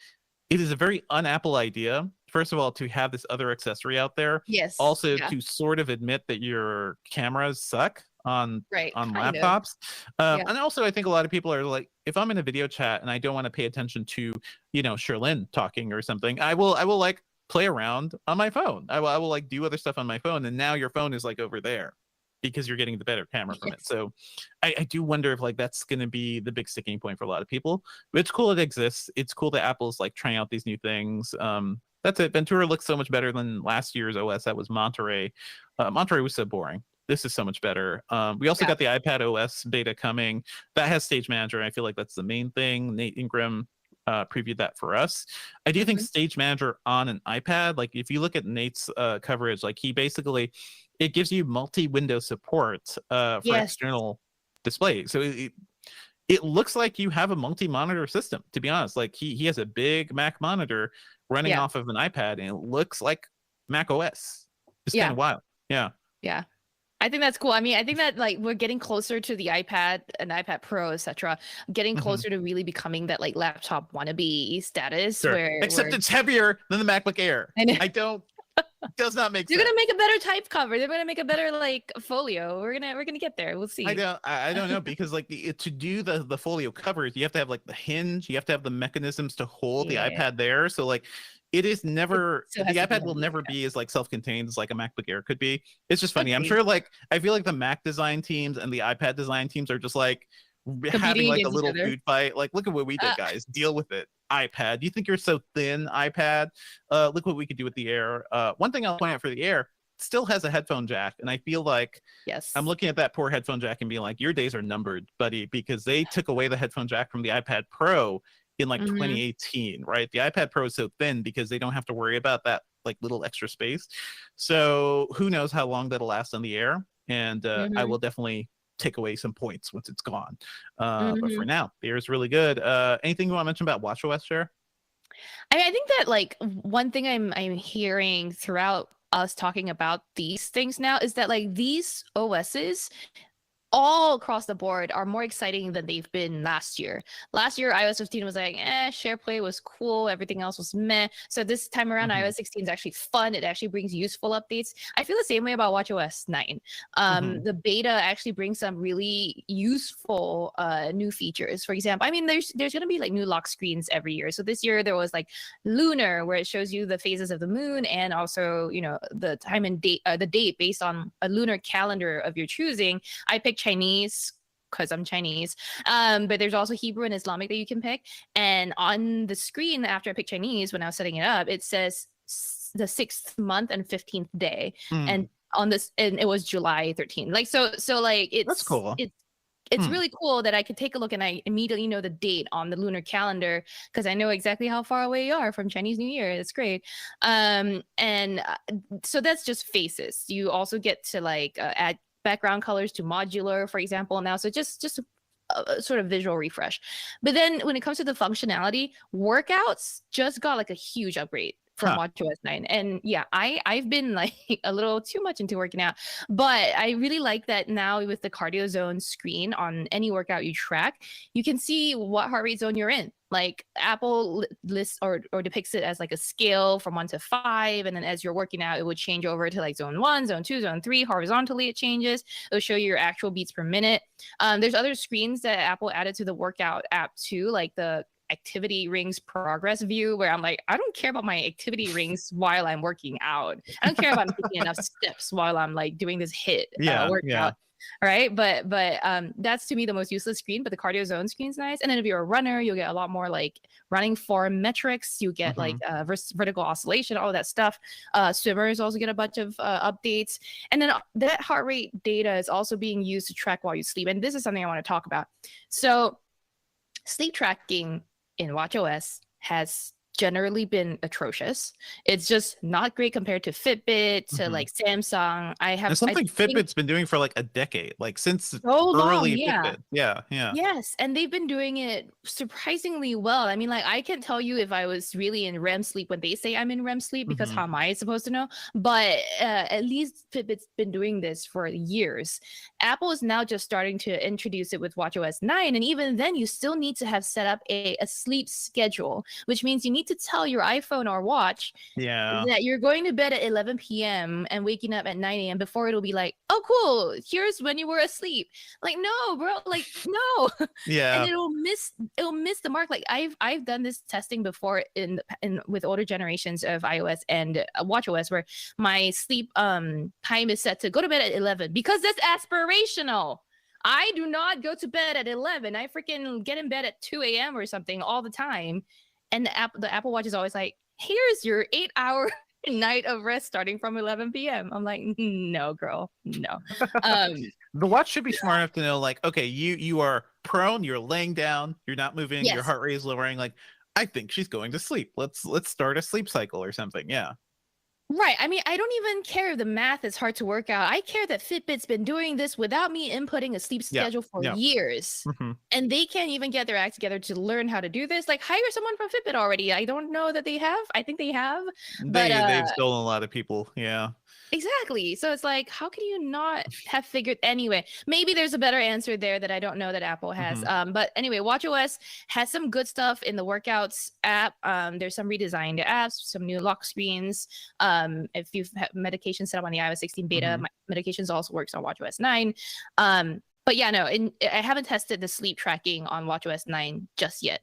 it is a very un-Apple idea. First of all, to have this other accessory out there. Yes. Also to sort of admit that your cameras suck on laptops. And also I think a lot of people are like, if I'm in a video chat and I don't want to pay attention to, Sherlyn talking or something, I will like play around on my phone. I will like do other stuff on my phone, and now your phone is like over there because you're getting the better camera from it. So I do wonder if like that's going to be the big sticking point for a lot of people. But it's cool it exists. It's cool that Apple's like trying out these new things. That's it. Ventura looks so much better than last year's OS. That was Monterey. Monterey was so boring. This is so much better. We also got the iPad OS beta coming. That has Stage Manager. I feel like that's the main thing. Nate Ingram previewed that for us. I do think Stage Manager on an iPad, like if you look at Nate's coverage, like he basically, it gives you multi-window support for external display. So it looks like you have a multi-monitor system, to be honest. Like he has a big Mac monitor running off of an iPad, and it looks like Mac OS. It's kind of wild. Yeah. I think that's cool. I mean, I think that like we're getting closer to the iPad and iPad Pro, etc. Getting closer to really becoming that like laptop wannabe status. Sure. Except it's heavier than the MacBook Air. It does not make sense. They're gonna make a better type cover. They're gonna make a better like folio. We're gonna get there. We'll see. I don't know, because like to do the folio covers, you have to have like the hinge. You have to have the mechanisms to hold the iPad there. So like it is never, the iPad will never be as like self-contained as like a MacBook Air could be. It's just funny. I'm sure like I feel like the Mac design teams and the iPad design teams are just like having like a little food fight. Like, look at what we did, guys. Deal with it. iPad. You think you're so thin, iPad? Look what we could do with the Air. One thing I'll point out for the Air, still has a headphone jack, and I feel like I'm looking at that poor headphone jack and being like, your days are numbered, buddy, because they took away the headphone jack from the iPad Pro in like 2018, right? The iPad Pro is so thin because they don't have to worry about that like little extra space. So who knows how long that'll last on the Air, and I will definitely take away some points once it's gone. But for now, the Air is really good. Anything you want to mention about watchOS, Cher? I mean, I think that like one thing I'm hearing throughout us talking about these things now is that like these OSs all across the board are more exciting than they've been last year. Last year, iOS 15 was like, SharePlay was cool. Everything else was meh. So this time around, iOS 16 is actually fun. It actually brings useful updates. I feel the same way about watchOS 9. The beta actually brings some really useful new features. For example, I mean, there's going to be like new lock screens every year. So this year there was like Lunar, where it shows you the phases of the moon and also, the time and date, the date based on a lunar calendar of your choosing. I picked Chinese because I'm Chinese, but there's also Hebrew and Islamic that you can pick. And on the screen after I picked Chinese, when I was setting it up, it says the 6th month and 15th day, and on this, and it was July 13th. Like so like that's cool. It's really cool that I could take a look and I immediately know the date on the lunar calendar because I know exactly how far away you are from Chinese New Year. It's great. So that's just faces. You also get to like add background colors to modular, for example, now. So just a sort of visual refresh. But then when it comes to the functionality, workouts just got like a huge upgrade from watchOS 9. And yeah, I've been like a little too much into working out, but I really like that now with the cardio zone screen on any workout you track, you can see what heart rate zone you're in. Like Apple lists or depicts it as like a scale from 1 to 5. And then as you're working out, it would change over to like zone 1, zone 2, zone 3. Horizontally, it changes. It'll show you your actual beats per minute. There's other screens that Apple added to the workout app too, like the activity rings progress view, where I'm like, I don't care about my activity rings while I'm working out. I don't care if I'm taking enough steps while I'm like doing this workout. All right. But that's to me the most useless screen, but the cardio zone screen is nice. And then if you're a runner, you'll get a lot more like running form metrics. You get like vertical oscillation, all of that stuff. Swimmers also get a bunch of updates. And then that heart rate data is also being used to track while you sleep. And this is something I want to talk about. So sleep tracking in watchOS has generally been atrocious. It's just not great compared to Fitbit, to like Samsung. It's something Fitbit's been doing for like a decade, like since early Fitbit. Yeah. Yes, and they've been doing it surprisingly well. I mean, like I can't tell you if I was really in REM sleep when they say I'm in REM sleep, because how am I supposed to know? But at least Fitbit's been doing this for years. Apple is now just starting to introduce it with watchOS 9, and even then you still need to have set up a sleep schedule, which means you need to tell your iPhone or watch that you're going to bed at 11 p.m. and waking up at 9 a.m. before it'll be like, oh cool, here's when you were asleep. Like, no, bro, like no. And it'll miss the mark. Like I've done this testing before in with older generations of iOS and watchOS, where my sleep time is set to go to bed at 11 because that's aspirational. I do not go to bed at 11. I freaking get in bed at 2 a.m. or something all the time. And the Apple Watch is always like, here's your 8-hour night of rest starting from 11 p.m. I'm like, no, girl, no. The watch should be smart enough to know, like, okay, you are prone, you're laying down, you're not moving, your heart rate is lowering. Like, I think she's going to sleep. Let's start a sleep cycle or something. Yeah. Right. I mean, I don't even care if the math is hard to work out. I care that Fitbit's been doing this without me inputting a sleep schedule for years. And they can't even get their act together to learn how to do this. Like, hire someone from Fitbit already. I don't know that they have. I think they have. But they've stolen a lot of people. Yeah. Exactly. So it's like, how can you not have figured anyway? Maybe there's a better answer there that I don't know that Apple has. But anyway, watchOS has some good stuff in the workouts app. There's some redesigned apps, some new lock screens. If you've had medication set up on the iOS 16 beta, medications also works on watchOS 9. But yeah, no, I haven't tested the sleep tracking on watchOS 9 just yet.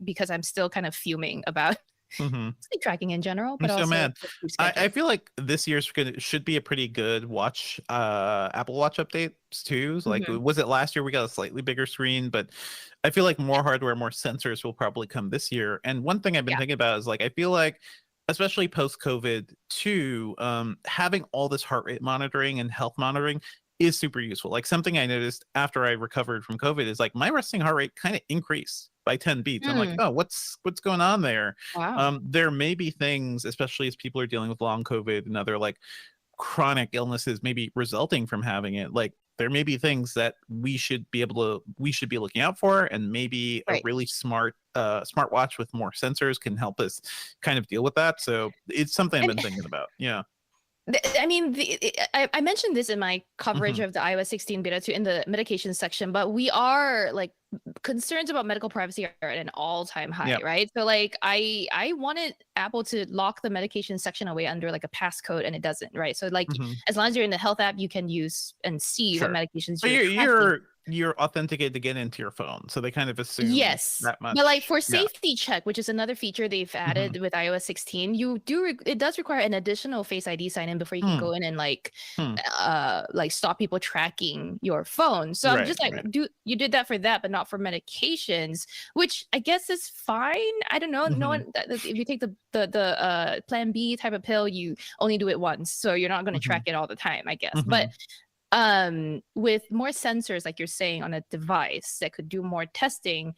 Because I'm still kind of fuming about sleep tracking in general. But I'm so also mad. I feel like this year's should be a pretty good Apple Watch updates too. So, like, was it last year we got a slightly bigger screen, but I feel like more hardware, more sensors will probably come this year. And one thing I've been thinking about is, like, I feel like, especially post-COVID too, having all this heart rate monitoring and health monitoring is super useful. Like, something I noticed after I recovered from COVID is, like, my resting heart rate kind of increased by 10 beats. I'm like, oh, what's going on there? Wow. There may be things, especially as people are dealing with long COVID and other like chronic illnesses maybe resulting from having it. Like, there may be things that we should be looking out for, and maybe a really smart watch with more sensors can help us kind of deal with that. So it's something I've been thinking about. Yeah. I mean, I mentioned this in my coverage of the iOS 16 beta 2 in the medication section, but we are like, concerns about medical privacy are at an all-time high, right? So like I wanted Apple to lock the medication section away under like a passcode, and it doesn't, right? So like as long as you're in the health app, you can use and see what medications you're authenticated to get into your phone, so they kind of assume that much. But like for safety check, which is another feature they've added with iOS 16, it does require an additional Face ID sign in before you can go in and like stop people tracking your phone. So I'm just like, you did that for that, but not for medications, which I guess is fine. I don't know. No one, if you take the Plan B type of pill, you only do it once, so you're not going to track it all the time, I guess. But with more sensors, like you're saying, on a device that could do more testing,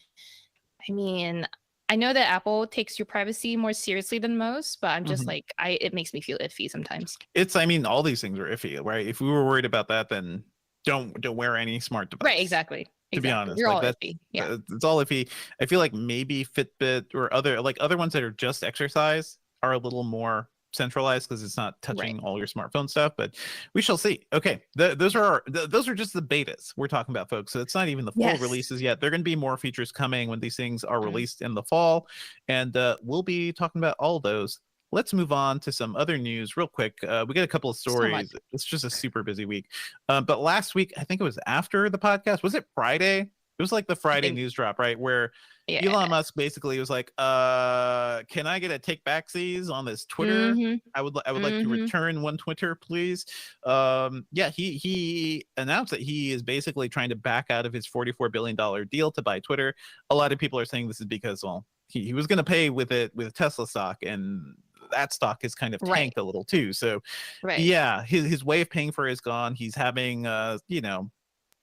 I mean, I know that Apple takes your privacy more seriously than most, but I'm just like, it makes me feel iffy sometimes. I mean, all these things are iffy, right? If we were worried about that, then don't wear any smart device. Right, exactly. To be honest, you're like all iffy. Yeah, it's all iffy. I feel like maybe Fitbit or other ones that are just exercise are a little more centralized because it's not touching all your smartphone stuff, but we shall see. Okay, those are just the betas we're talking about, folks. So it's not even the full releases yet. There are going to be more features coming when these things are released in the fall, and we'll be talking about all those. Let's move on to some other news real quick. We got a couple of stories. It's just a super busy week. But last week, I think it was after the podcast. Was it Friday? It was like the Friday news drop, right? Where Elon Musk basically was like, can I get a take backsies on this Twitter? I would like to return one Twitter, please. He announced that he is basically trying to back out of his $44 billion deal to buy Twitter. A lot of people are saying this is because, well, he was going to pay with Tesla stock, and that stock is kind of tanked a little too. So his way of paying for it is gone. He's having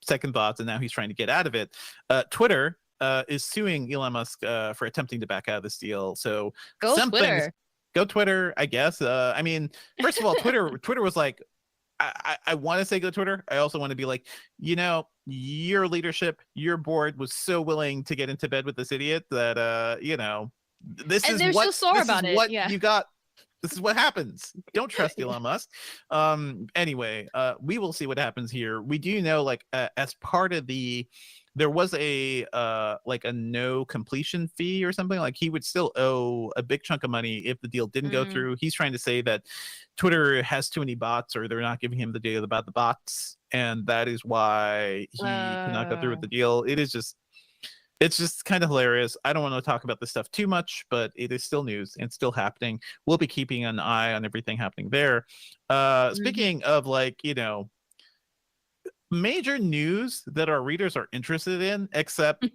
second thoughts, and now he's trying to get out of it. Twitter is suing Elon Musk for attempting to back out of this deal. So go Twitter, I guess. I mean, first of all, Twitter was like, I want to say go Twitter. I also want to be like, your leadership, your board was so willing to get into bed with this idiot that this is what you got. This is what happens. Don't trust Elon Musk. Anyway, we will see what happens here. We do know, as part of there was a no completion fee or something. Like, he would still owe a big chunk of money if the deal didn't go through. He's trying to say that Twitter has too many bots, or they're not giving him the deal about the bots, and that is why he cannot go through with the deal. It's just kind of hilarious. I don't want to talk about this stuff too much, but it is still news and still happening. We'll be keeping an eye on everything happening there. Speaking of major news that our readers are interested in, except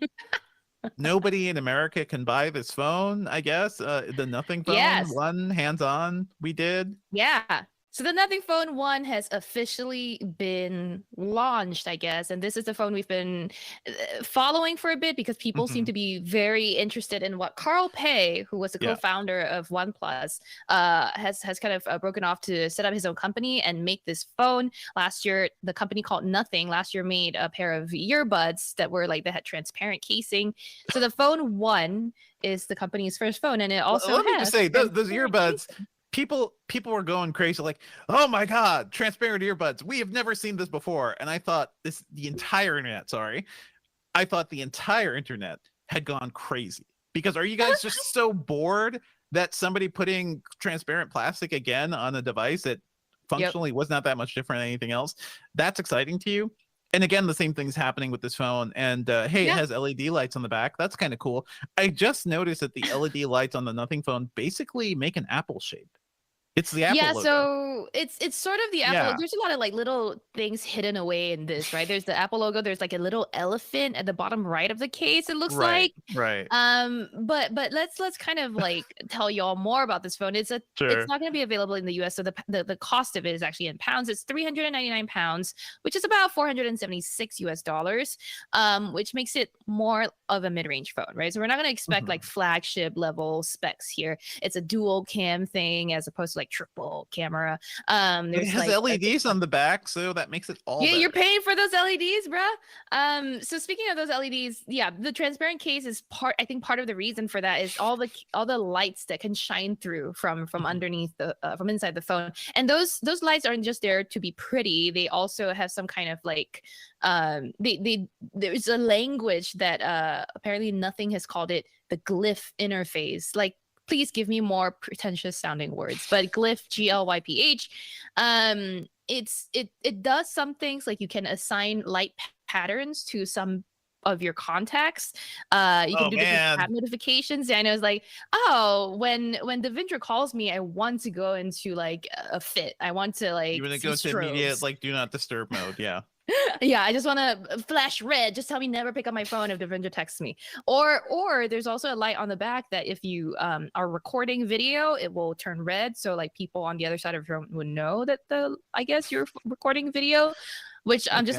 nobody in America can buy this phone, I guess. The Nothing Phone 1 hands-on we did. Yeah. So the Nothing Phone 1 has officially been launched, I guess. And this is the phone we've been following for a bit because people seem to be very interested in what Carl Pei, who was the co-founder of OnePlus, has kind of broken off to set up his own company and make this phone. Last year, the company called Nothing made a pair of earbuds that had transparent casing. So the Phone 1 is the company's first phone. And it also let me just say, those earbuds... People were going crazy, like, oh my God, transparent earbuds. We have never seen this before. And I thought the entire internet had gone crazy. Because are you guys just so bored that somebody putting transparent plastic again on a device that functionally was not that much different than anything else? That's exciting to you? And again, the same thing's happening with this phone. And it has LED lights on the back. That's kind of cool. I just noticed that the LED lights on the Nothing Phone basically make an apple shape. It's the Apple logo. So it's sort of the Apple. There's a lot of little things hidden away in this, right? There's the Apple logo. There's a little elephant at the bottom right of the case. It looks like. Right. But let's kind of tell y'all more about this phone. It's not going to be available in the US. So the cost of it is actually in pounds. It's 399 pounds, which is about $476, which makes it more of a mid-range phone, right? So we're not going to expect flagship level specs here. It's a dual cam thing as opposed to triple camera. It has LEDs on the back, so that makes it all better. You're paying for those LEDs, bruh. So speaking of those LEDs, the transparent case is part of the reason for that is all the lights that can shine through from underneath from inside the phone. And those lights aren't just there to be pretty. They also have some kind of there's a language that apparently Nothing has called it the glyph interface. Please give me more pretentious sounding words, but glyph, GLYPH, it does some things, like you can assign light patterns to some of your contacts. You can do different tab notifications. And I was like, when Devendra calls me, I want to go into a fit. I want to you want to go into immediate do not disturb mode. Yeah, I just want to flash red. Just tell me never pick up my phone if Devendra texts me. Or there's also a light on the back that if you are recording video, it will turn red. So people on the other side of your phone would know that you're recording video, which I'm just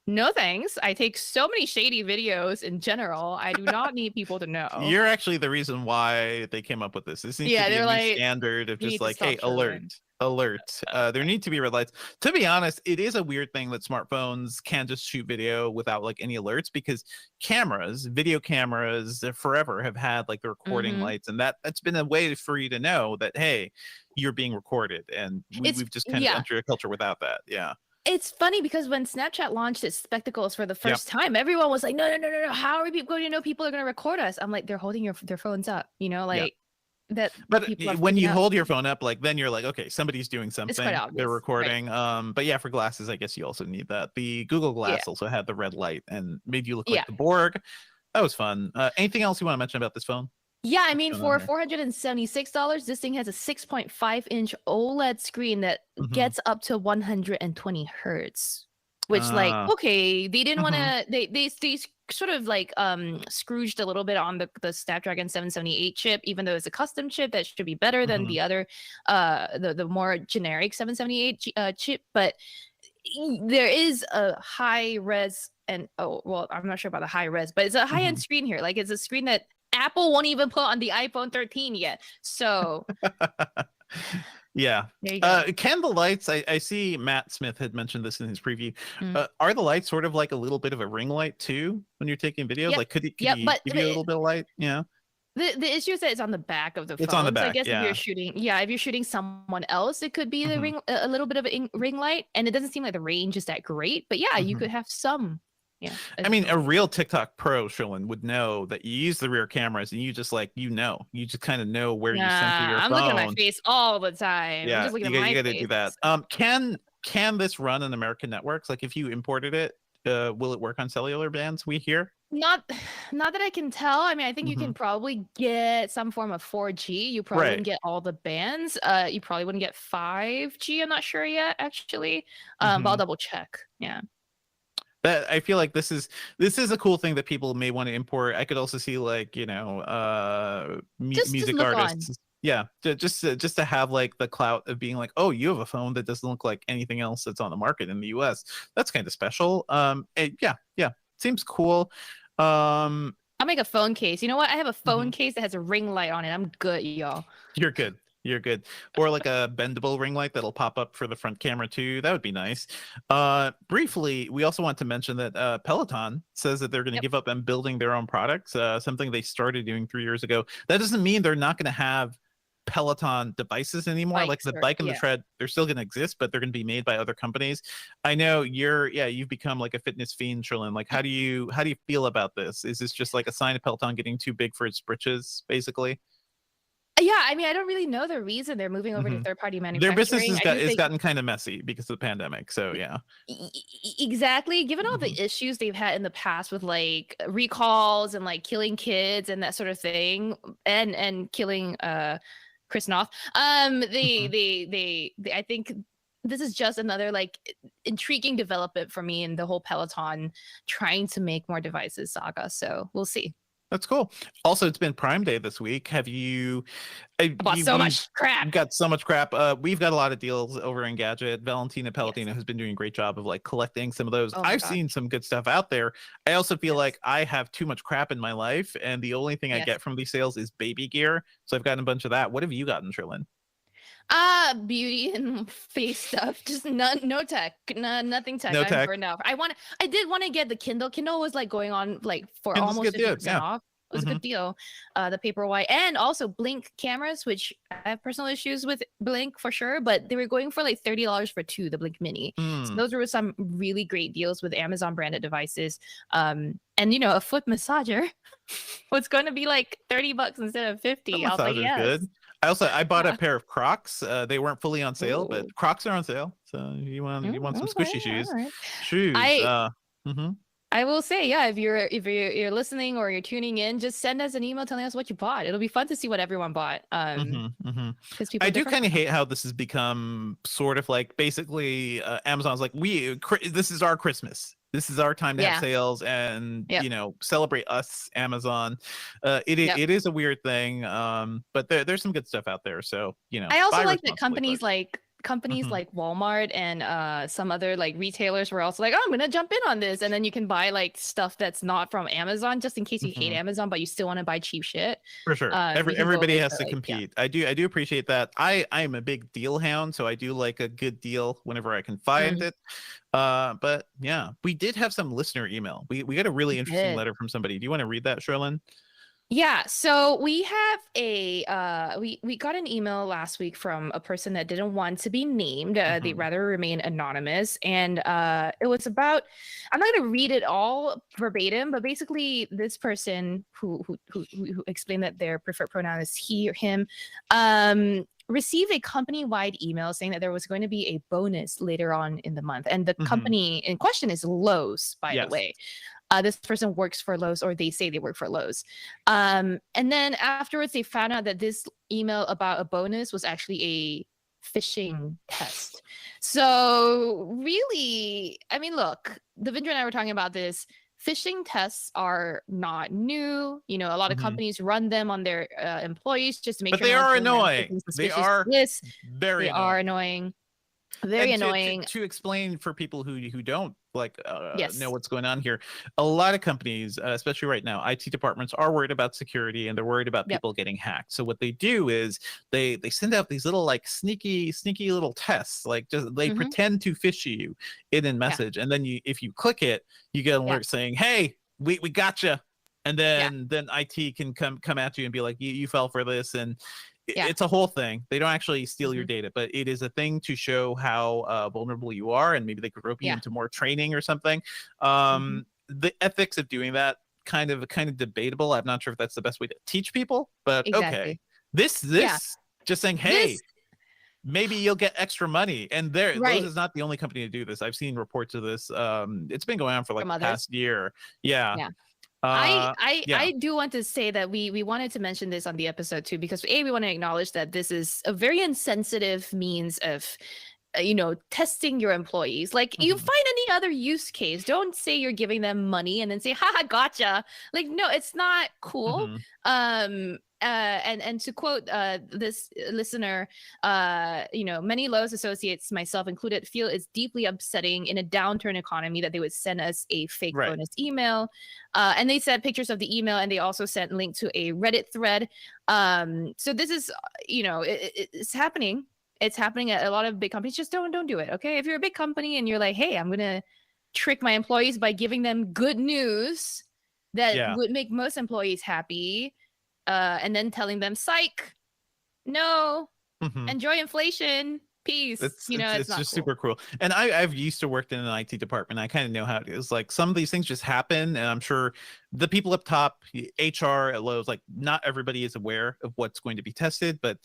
No thanks. I take so many shady videos in general. I do not need people to know. You're actually the reason why they came up with this. This needs to be a new standard of just like, hey, alert. There need to be red lights. To be honest, it is a weird thing that smartphones can just shoot video without like any alerts, because video cameras forever have had like the recording lights, and that's been a way for you to know that, hey, you're being recorded, and we've just kind of entered a culture without that. Yeah. It's funny because when Snapchat launched its spectacles for the first time, everyone was like, no. How are people going to know people are going to record us? I'm like, they're holding their phones up, like that. But when you hold your phone up, like, then you're like, okay, somebody's doing something. It's quite obvious, they're recording. Right. But yeah, for glasses, I guess you also need that. The Google Glass also had the red light and made you look like the Borg. That was fun. Anything else you want to mention about this phone? Yeah, I mean, for $476, this thing has a 6.5-inch OLED screen that gets up to 120 hertz, which like, okay, they didn't want to, they sort of like scrooged a little bit on the Snapdragon 778 chip, even though it's a custom chip that should be better than the other, the more generic 778 chip. But there is a high res and, I'm not sure about the high res, but it's a high end screen here. Like, it's a screen that Apple won't even put on the iPhone 13 yet. So yeah. There you go. Can the lights, I see Matt Smith had mentioned this in his preview. Are the lights sort of like a little bit of a ring light too when you're taking videos? Like, could you give you a little bit of light? Yeah. The issue is that it's on the back of the phone. It's on the back. So I guess if you're shooting someone else, it could be the a little bit of a ring light, and it doesn't seem like the range is that great. But yeah, you could have some. Yeah. I mean, a real TikTok pro, Sherlyn, would know that you use the rear cameras, and you just like, you just kind of know where you center your phone. I'm looking at my face all the time. Yeah, I'm just looking you at my gotta face. do that. Can this run on American networks? Like, if you imported it, will it work on cellular bands? We hear not that I can tell. I mean, I think you can probably get some form of 4G. You probably wouldn't get all the bands. You probably wouldn't get 5G. I'm not sure yet, actually. But I'll double check. Yeah. That I feel like this is a cool thing that people may want to import. I could also see like, music artists. Yeah, just to have like the clout of being like, oh, you have a phone that doesn't look like anything else that's on the market in the US. That's kind of special. Yeah, seems cool. I'll make a phone case. You know what? I have a phone case that has a ring light on it. I'm good, y'all. You're good. Or like a bendable ring light that'll pop up for the front camera too. That would be nice. Briefly, we also want to mention that Peloton says that they're going to give up on building their own products, something they started doing 3 years ago. That doesn't mean they're not going to have Peloton devices anymore. Like the bike and the tread, they're still going to exist, but they're going to be made by other companies. I know you've become like a fitness fiend, Sherlyn. Like, how do you feel about this? Is this just like a sign of Peloton getting too big for its britches, basically? Yeah, I mean, I don't really know the reason they're moving over to third-party manufacturing. Their business has gotten kind of messy because of the pandemic. So yeah, exactly. Given all the issues they've had in the past with like recalls and like killing kids and that sort of thing, and killing Chris Noth, they I think this is just another like intriguing development for me in the whole Peloton trying to make more devices saga. So we'll see. That's cool. Also, it's been Prime Day this week. Have you? I bought so much crap. You've got so much crap. We've got a lot of deals over in Engadget. Valentina Palatino has been doing a great job of like collecting some of those. I've seen some good stuff out there. I also feel like I have too much crap in my life, and the only thing I get from these sales is baby gear. So I've gotten a bunch of that. What have you gotten, Sherlyn? Beauty and face stuff. Just no tech. Nothing tech. No tech. For now. I did want to get the Kindle. Kindle was like going on like for Kindle's almost 50% off. It was a good deal. The Paperwhite and also Blink cameras, which I have personal issues with Blink for sure, but they were going for like $30 for two, the Blink Mini. So those were some really great deals with Amazon branded devices. And a foot massager was going to be like $30 instead of $50. I was like, yes. Good. I bought a pair of Crocs. They weren't fully on sale, but Crocs are on sale. So you want some squishy shoes. Right. Shoes. I will say, yeah, if you're listening or you're tuning in, just send us an email telling us what you bought. It'll be fun to see what everyone bought. Because I do kind of hate how this has become sort of like basically Amazon's like, this is our Christmas. This is our time to have sales and celebrate us, Amazon. It is a weird thing, but there's some good stuff out there. So I also like that companies like companies like Walmart and some other like retailers were also like, oh, I'm gonna jump in on this, and then you can buy like stuff that's not from Amazon, just in case you hate Amazon but you still want to buy cheap shit. For sure. Everybody has to compete. I do appreciate that. I am a big deal hound, so I do like a good deal whenever I can find it. But yeah, we did have some listener email. We got a really interesting letter from somebody. Do you want to read that, Sherlyn? Yeah, so we have we got an email last week from a person that didn't want to be named. They'd rather remain anonymous, and it was about, I'm not going to read it all verbatim, but basically this person who explained that their preferred pronoun is he or him received a company-wide email saying that there was going to be a bonus later on in the month, and the company in question is Lowe's, by the way. This person works for Lowe's, or they say they work for Lowe's. And then afterwards, they found out that this email about a bonus was actually a phishing test. So really, I mean, look, Devindra and I were talking about this. Phishing tests are not new. You know, a lot of companies run them on their employees just to make sure. But they are annoying. They are very annoying. Very annoying. To explain for people who don't know what's going on here, a lot of companies, especially right now, IT departments are worried about security, and they're worried about people getting hacked. So what they do is they send out these little like sneaky little tests, like just they pretend to phish you in a message, and then if you click it, you get an alert saying, "Hey, we gotcha," and then IT can come at you and be like, "You fell for this," and it's a whole thing. They don't actually steal your data, but it is a thing to show how vulnerable you are, and maybe they could rope you into more training or something. The ethics of doing that kind of debatable. I'm not sure if that's the best way to teach people, but okay. This just saying, hey, maybe you'll get extra money. And Lowe's is not the only company to do this. I've seen reports of this. It's been going on for like the past year. Yeah. I do want to say that we wanted to mention this on the episode too, because we want to acknowledge that this is a very insensitive means of testing your employees. Like, you find any other use case. Don't say you're giving them money and then say, haha, gotcha. Like, no, it's not cool. And to quote this listener, many Lowe's associates, myself included, feel it's deeply upsetting in a downturn economy that they would send us a fake bonus email. And they sent pictures of the email, and they also sent a link to a Reddit thread. So this is, it's happening. It's happening at a lot of big companies. Just don't do it, okay? If you're a big company and you're like, hey, I'm gonna trick my employees by giving them good news that would make most employees happy, and then telling them, psych, no, enjoy inflation, peace. It's just cool. Super cool. And I've used to work in an IT department. I kind of know how it is. Like, some of these things just happen, and I'm sure the people up top, HR at Lowe's, like, not everybody is aware of what's going to be tested, but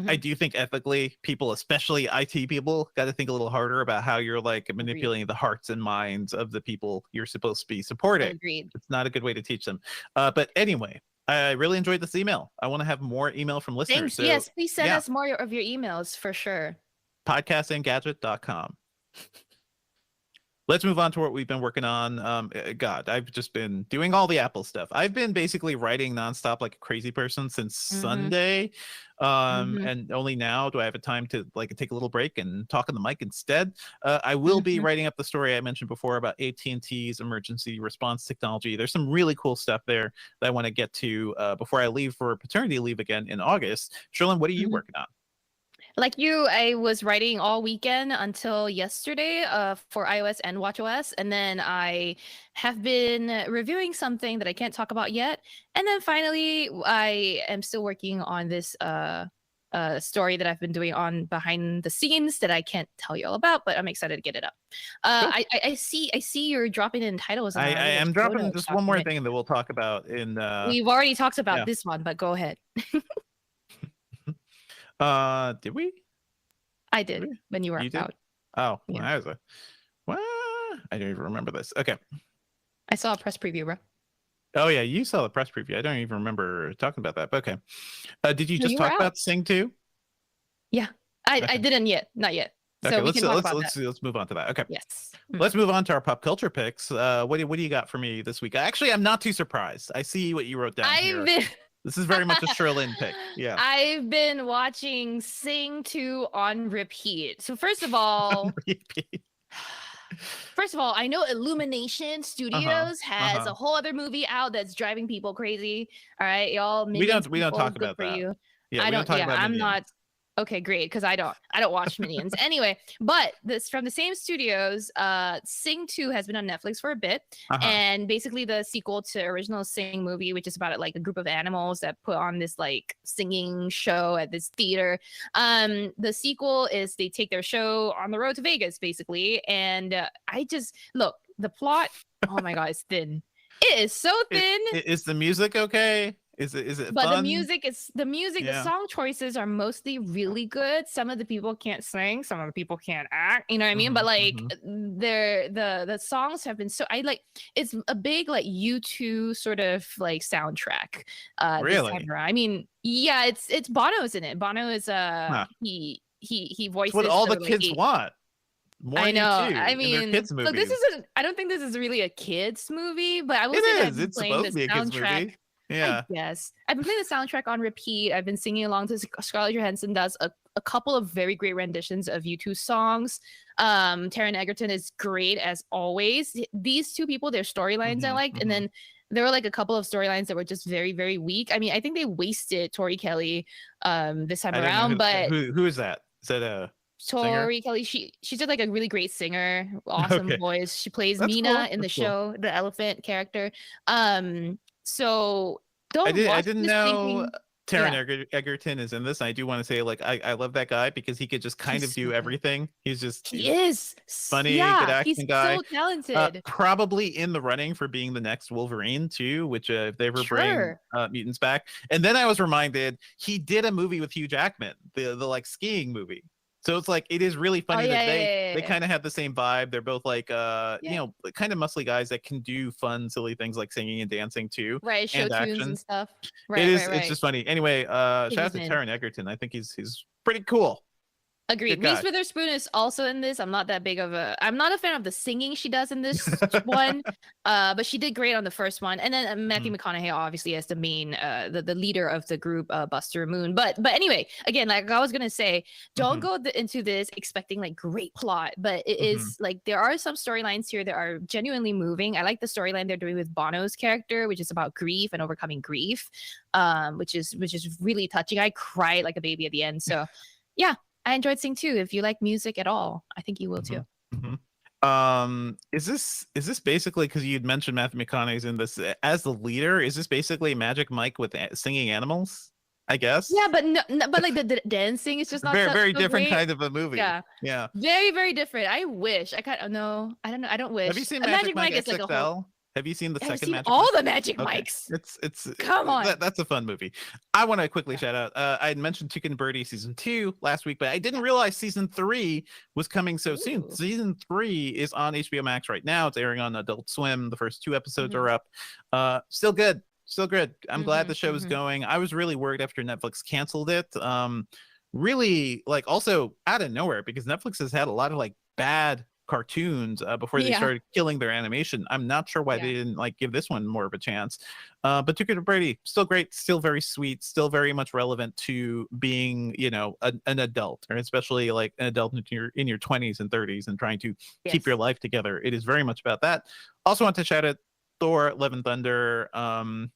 I do think ethically, people, especially IT people, got to think a little harder about how you're like manipulating the hearts and minds of the people you're supposed to be supporting. Agreed. It's not a good way to teach them. But anyway, I really enjoyed this email. I want to have more email from listeners. Thanks. So, yes, please send us more of your emails for sure. Podcast.engadget.com. Let's move on to what we've been working on. God, I've just been doing all the Apple stuff. I've been basically writing nonstop like a crazy person since Sunday. And only now do I have a time to like take a little break and talk on the mic instead. I will be writing up the story I mentioned before about AT&T's emergency response technology. There's some really cool stuff there that I want to get to before I leave for paternity leave again in August. Sherlyn, what are you working on? Like you, I was writing all weekend until yesterday for iOS and watchOS. And then I have been reviewing something that I can't talk about yet. And then finally, I am still working on this story that I've been doing on behind the scenes that I can't tell you all about, but I'm excited to get it up. Cool. I see you're dropping in titles. I am dropping just one more thing that we'll talk about in... We've already talked about this one, but go ahead. Did we? I did when you were out. Oh, yeah. Well, I don't even remember this. Okay. I saw a press preview, bro. Oh yeah, you saw the press preview. I don't even remember talking about that. But okay. Did you just talk about Sing 2? Yeah. I didn't yet. Not yet. So okay, we can talk about that. Let's move on to that. Okay. Yes. Let's move on to our pop culture picks. What do you got for me this week? Actually, I'm not too surprised. I see what you wrote down here. This is very much a Sherlyn pick. Yeah. I've been watching Sing 2 on repeat. So first of all, I know Illumination Studios has a whole other movie out that's driving people crazy. All right, y'all. We don't talk about that. You. Yeah, I don't. Yeah, I'm not. Okay, great, because I don't watch Minions. Anyway, but this from the same studios, Sing 2 has been on Netflix for a bit, and basically the sequel to original Sing movie, which is about like a group of animals that put on this like singing show at this theater. The sequel is they take their show on the road to Vegas, basically, and I just look the plot. Oh my god, it's thin. It is so thin. Is the music okay? Is it but fun? the music, the song choices are mostly really good. Some of the people can't sing, some of the people can't act, you know what I mean? But like the songs have been it's a big like U2 sort of like soundtrack. Really? I mean, yeah, it's Bono's in it. Bono is he voices what all the kids want. I know. I mean, look, I don't think this is really a kids movie, but I will say that it's supposed to be a kids movie. Yeah. Yes. I've been playing the soundtrack on repeat. I've been singing along to Scarlett Johansson does a couple of very great renditions of U2 songs. Taron Egerton is great as always. These two people, their storylines I liked. And then there were like a couple of storylines that were just very, very weak. I mean, I think they wasted Tori Kelly this time around. But who is that? Is that Tori Kelly? She's just like a really great singer, awesome voice. She plays Mina in the show, the elephant character. So I didn't know Taron Egerton is in this. I do want to say, like, I love that guy because he could just kind of do everything. He is funny, good acting guy. He's so talented. Probably in the running for being the next Wolverine too, which if they ever bring mutants back. And then I was reminded he did a movie with Hugh Jackman, the like skiing movie. So it's like it is really funny that they kind of have the same vibe. They're both like you know, kind of muscly guys that can do fun, silly things like singing and dancing too. Right, show tunes and stuff. Right, it's just funny. Anyway, shout out to Taron Egerton. I think he's pretty cool. Agreed. Reese Witherspoon is also in this. I'm not a fan of the singing she does in this one, but she did great on the first one. And then Matthew McConaughey obviously as the main, the leader of the group, Buster Moon. But anyway, again, like I was gonna say, don't go into this expecting like great plot, but it is like there are some storylines here that are genuinely moving. I like the storyline they're doing with Bono's character, which is about grief and overcoming grief, which is really touching. I cried like a baby at the end. So yeah. I enjoyed Sing 2. If you like music at all, I think you will too. Is this basically, because you'd mentioned Matthew McConaughey's in this as the leader? Is this basically Magic Mike with singing animals? I guess. Yeah, but but like the dancing is just not very different great. kind of a movie. Yeah. Very, very different. I wish I don't know. I don't wish. Have you seen Magic Mike XXL? Like a whole... Have you seen the second Magic all the Magic Mikes? It's come on. That's a fun movie. I want to quickly shout out. I had mentioned Chicken Birdie season 2 last week, but I didn't realize season 3 was coming so soon. Season 3 is on HBO Max right now. It's airing on Adult Swim. The first 2 episodes are up. Still good. I'm glad the show is going. I was really worried after Netflix canceled it. Really, like, also out of nowhere, because Netflix has had a lot of like bad cartoons before they started killing their animation. I'm not sure why they didn't like give this one more of a chance. But Chicken Birdie, still great, still very sweet, still very much relevant to being, you know, an adult, or especially like an adult in your 20s and 30s and trying to keep your life together. It is very much about that. Also want to shout out Thor: Love and Thunder,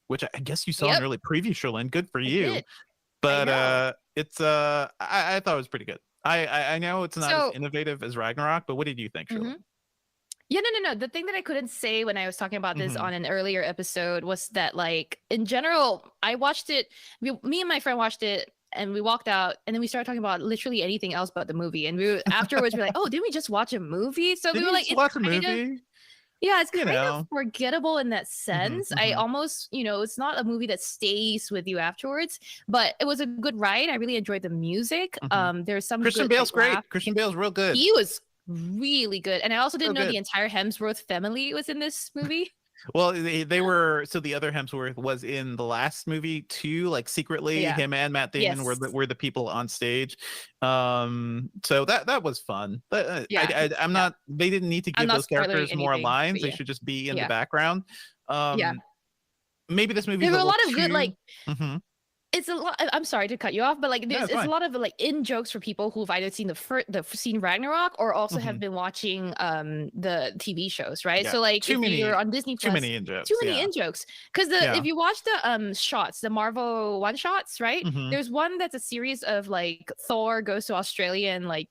which I guess you saw an early preview, Sherlyn. Good for you. But it's I thought it was pretty good. I know it's not as innovative as Ragnarok, but what did you think, Sherlyn? Yeah, no. The thing that I couldn't say when I was talking about this on an earlier episode was that, like, in general, I watched it. Me and my friend watched it, and we walked out, and then we started talking about literally anything else but the movie. And afterwards, we were like, "Oh, didn't we just watch a movie?" So we were like, "Watch a movie." Yeah, it's kind of forgettable in that sense. I almost, it's not a movie that stays with you afterwards, but it was a good ride. I really enjoyed the music. There's some Christian Bale's great. Christian Bale's real good. He was really good. And I also didn't know the entire Hemsworth family was in this movie. Well, they were, so the other Hemsworth was in the last movie too, like secretly. Him and Matt Damon were the people on stage. So that was fun. But I'm not, they didn't need to give those characters more lines. They should just be in the background. maybe this movie there were a lot of good like. Mm-hmm. It's a lot. I'm sorry to cut you off, but like it's a lot of like in jokes for people who've either seen seen Ragnarok or also have been watching the TV shows, right? So like if you're on Disney Plus, too many in jokes. Because if you watch the shots, the Marvel one shots, right? There's one that's a series of like Thor goes to Australia and like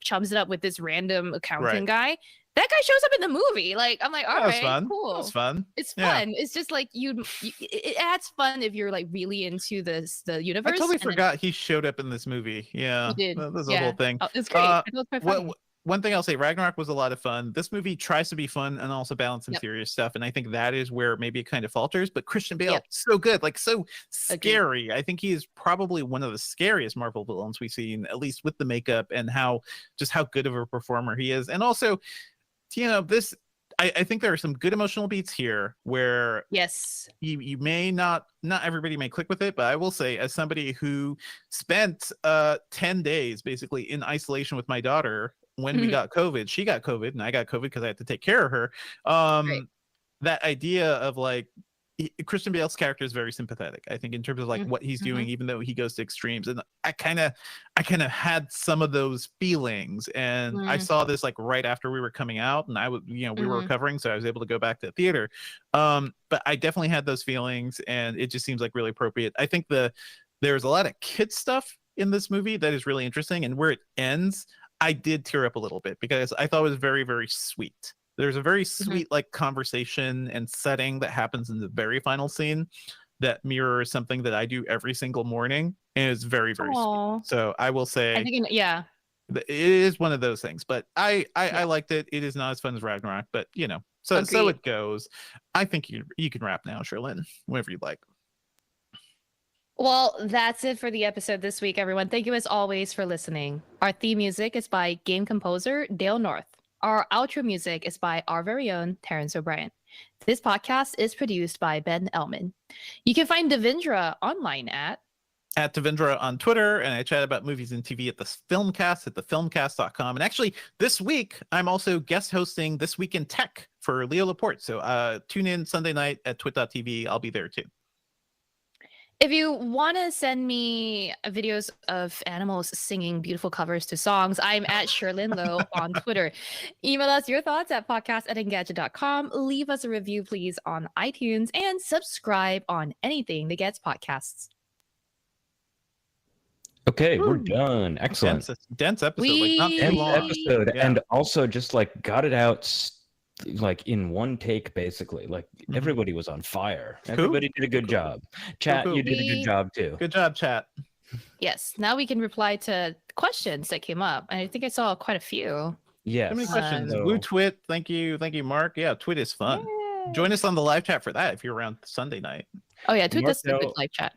chums it up with this random accountant guy. That guy shows up in the movie. Like, I'm like, all right, cool. That was fun. It's fun. It's just like it adds fun if you're like really into the universe. I totally forgot he showed up in this movie. Yeah, he did. That was the whole thing. Oh, it's great. I thought it was quite funny. One thing I'll say, Ragnarok was a lot of fun. This movie tries to be fun and also balance some serious stuff, and I think that is where maybe it kind of falters. But Christian Bale, so good, like so scary. I think he is probably one of the scariest Marvel villains we've seen, at least with the makeup and how good of a performer he is, and also. I think there are some good emotional beats here where you may not everybody may click with it, but I will say, as somebody who spent 10 days basically in isolation with my daughter when we got COVID, she got COVID and I got COVID because I had to take care of her. That idea of like Christian Bale's character is very sympathetic, I think, in terms of like what he's doing, even though he goes to extremes. And I kind of had some of those feelings, and I saw this like right after we were coming out, and I was, we were recovering, so I was able to go back to the theater. But I definitely had those feelings, and it just seems like really appropriate. I think there's a lot of kid stuff in this movie that is really interesting, and where it ends, I did tear up a little bit because I thought it was very, very sweet. There's a very sweet like conversation and setting that happens in the very final scene that mirrors something that I do every single morning, and it's very, very sweet. So I will say, it is one of those things. But I liked it. It is not as fun as Ragnarok, but so it goes. I think you can wrap now, Sherlyn, whenever you'd like. Well, that's it for the episode this week, everyone. Thank you as always for listening. Our theme music is by game composer Dale North. Our outro music is by our very own Terrence O'Brien. This podcast is produced by Ben Ellman. You can find Devindra online at Devindra on Twitter, and I chat about movies and TV at the Filmcast at thefilmcast.com. And actually, this week, I'm also guest hosting This Week in Tech for Leo Laporte. So tune in Sunday night at twit.tv. I'll be there too. If you want to send me videos of animals singing beautiful covers to songs, I'm at Sherlyn Lowe on Twitter. Email us your thoughts at podcast@engadget.com. Leave us a review, please, on iTunes, and subscribe on anything that gets podcasts. Okay, we're done. Excellent. Dense episode. Not too long. Episode, and also just like got it out like in one take, basically. Like everybody was on fire. Everybody did a good job. Chat, you did a good job too. Good job, chat. Yes, now we can reply to questions that came up, and I think I saw quite a few. Yes. So many questions. Woo Twit, thank you, Mark. Yeah, Twit is fun. Join us on the live chat for that if you're around Sunday night. Oh yeah, Twit does a good live chat.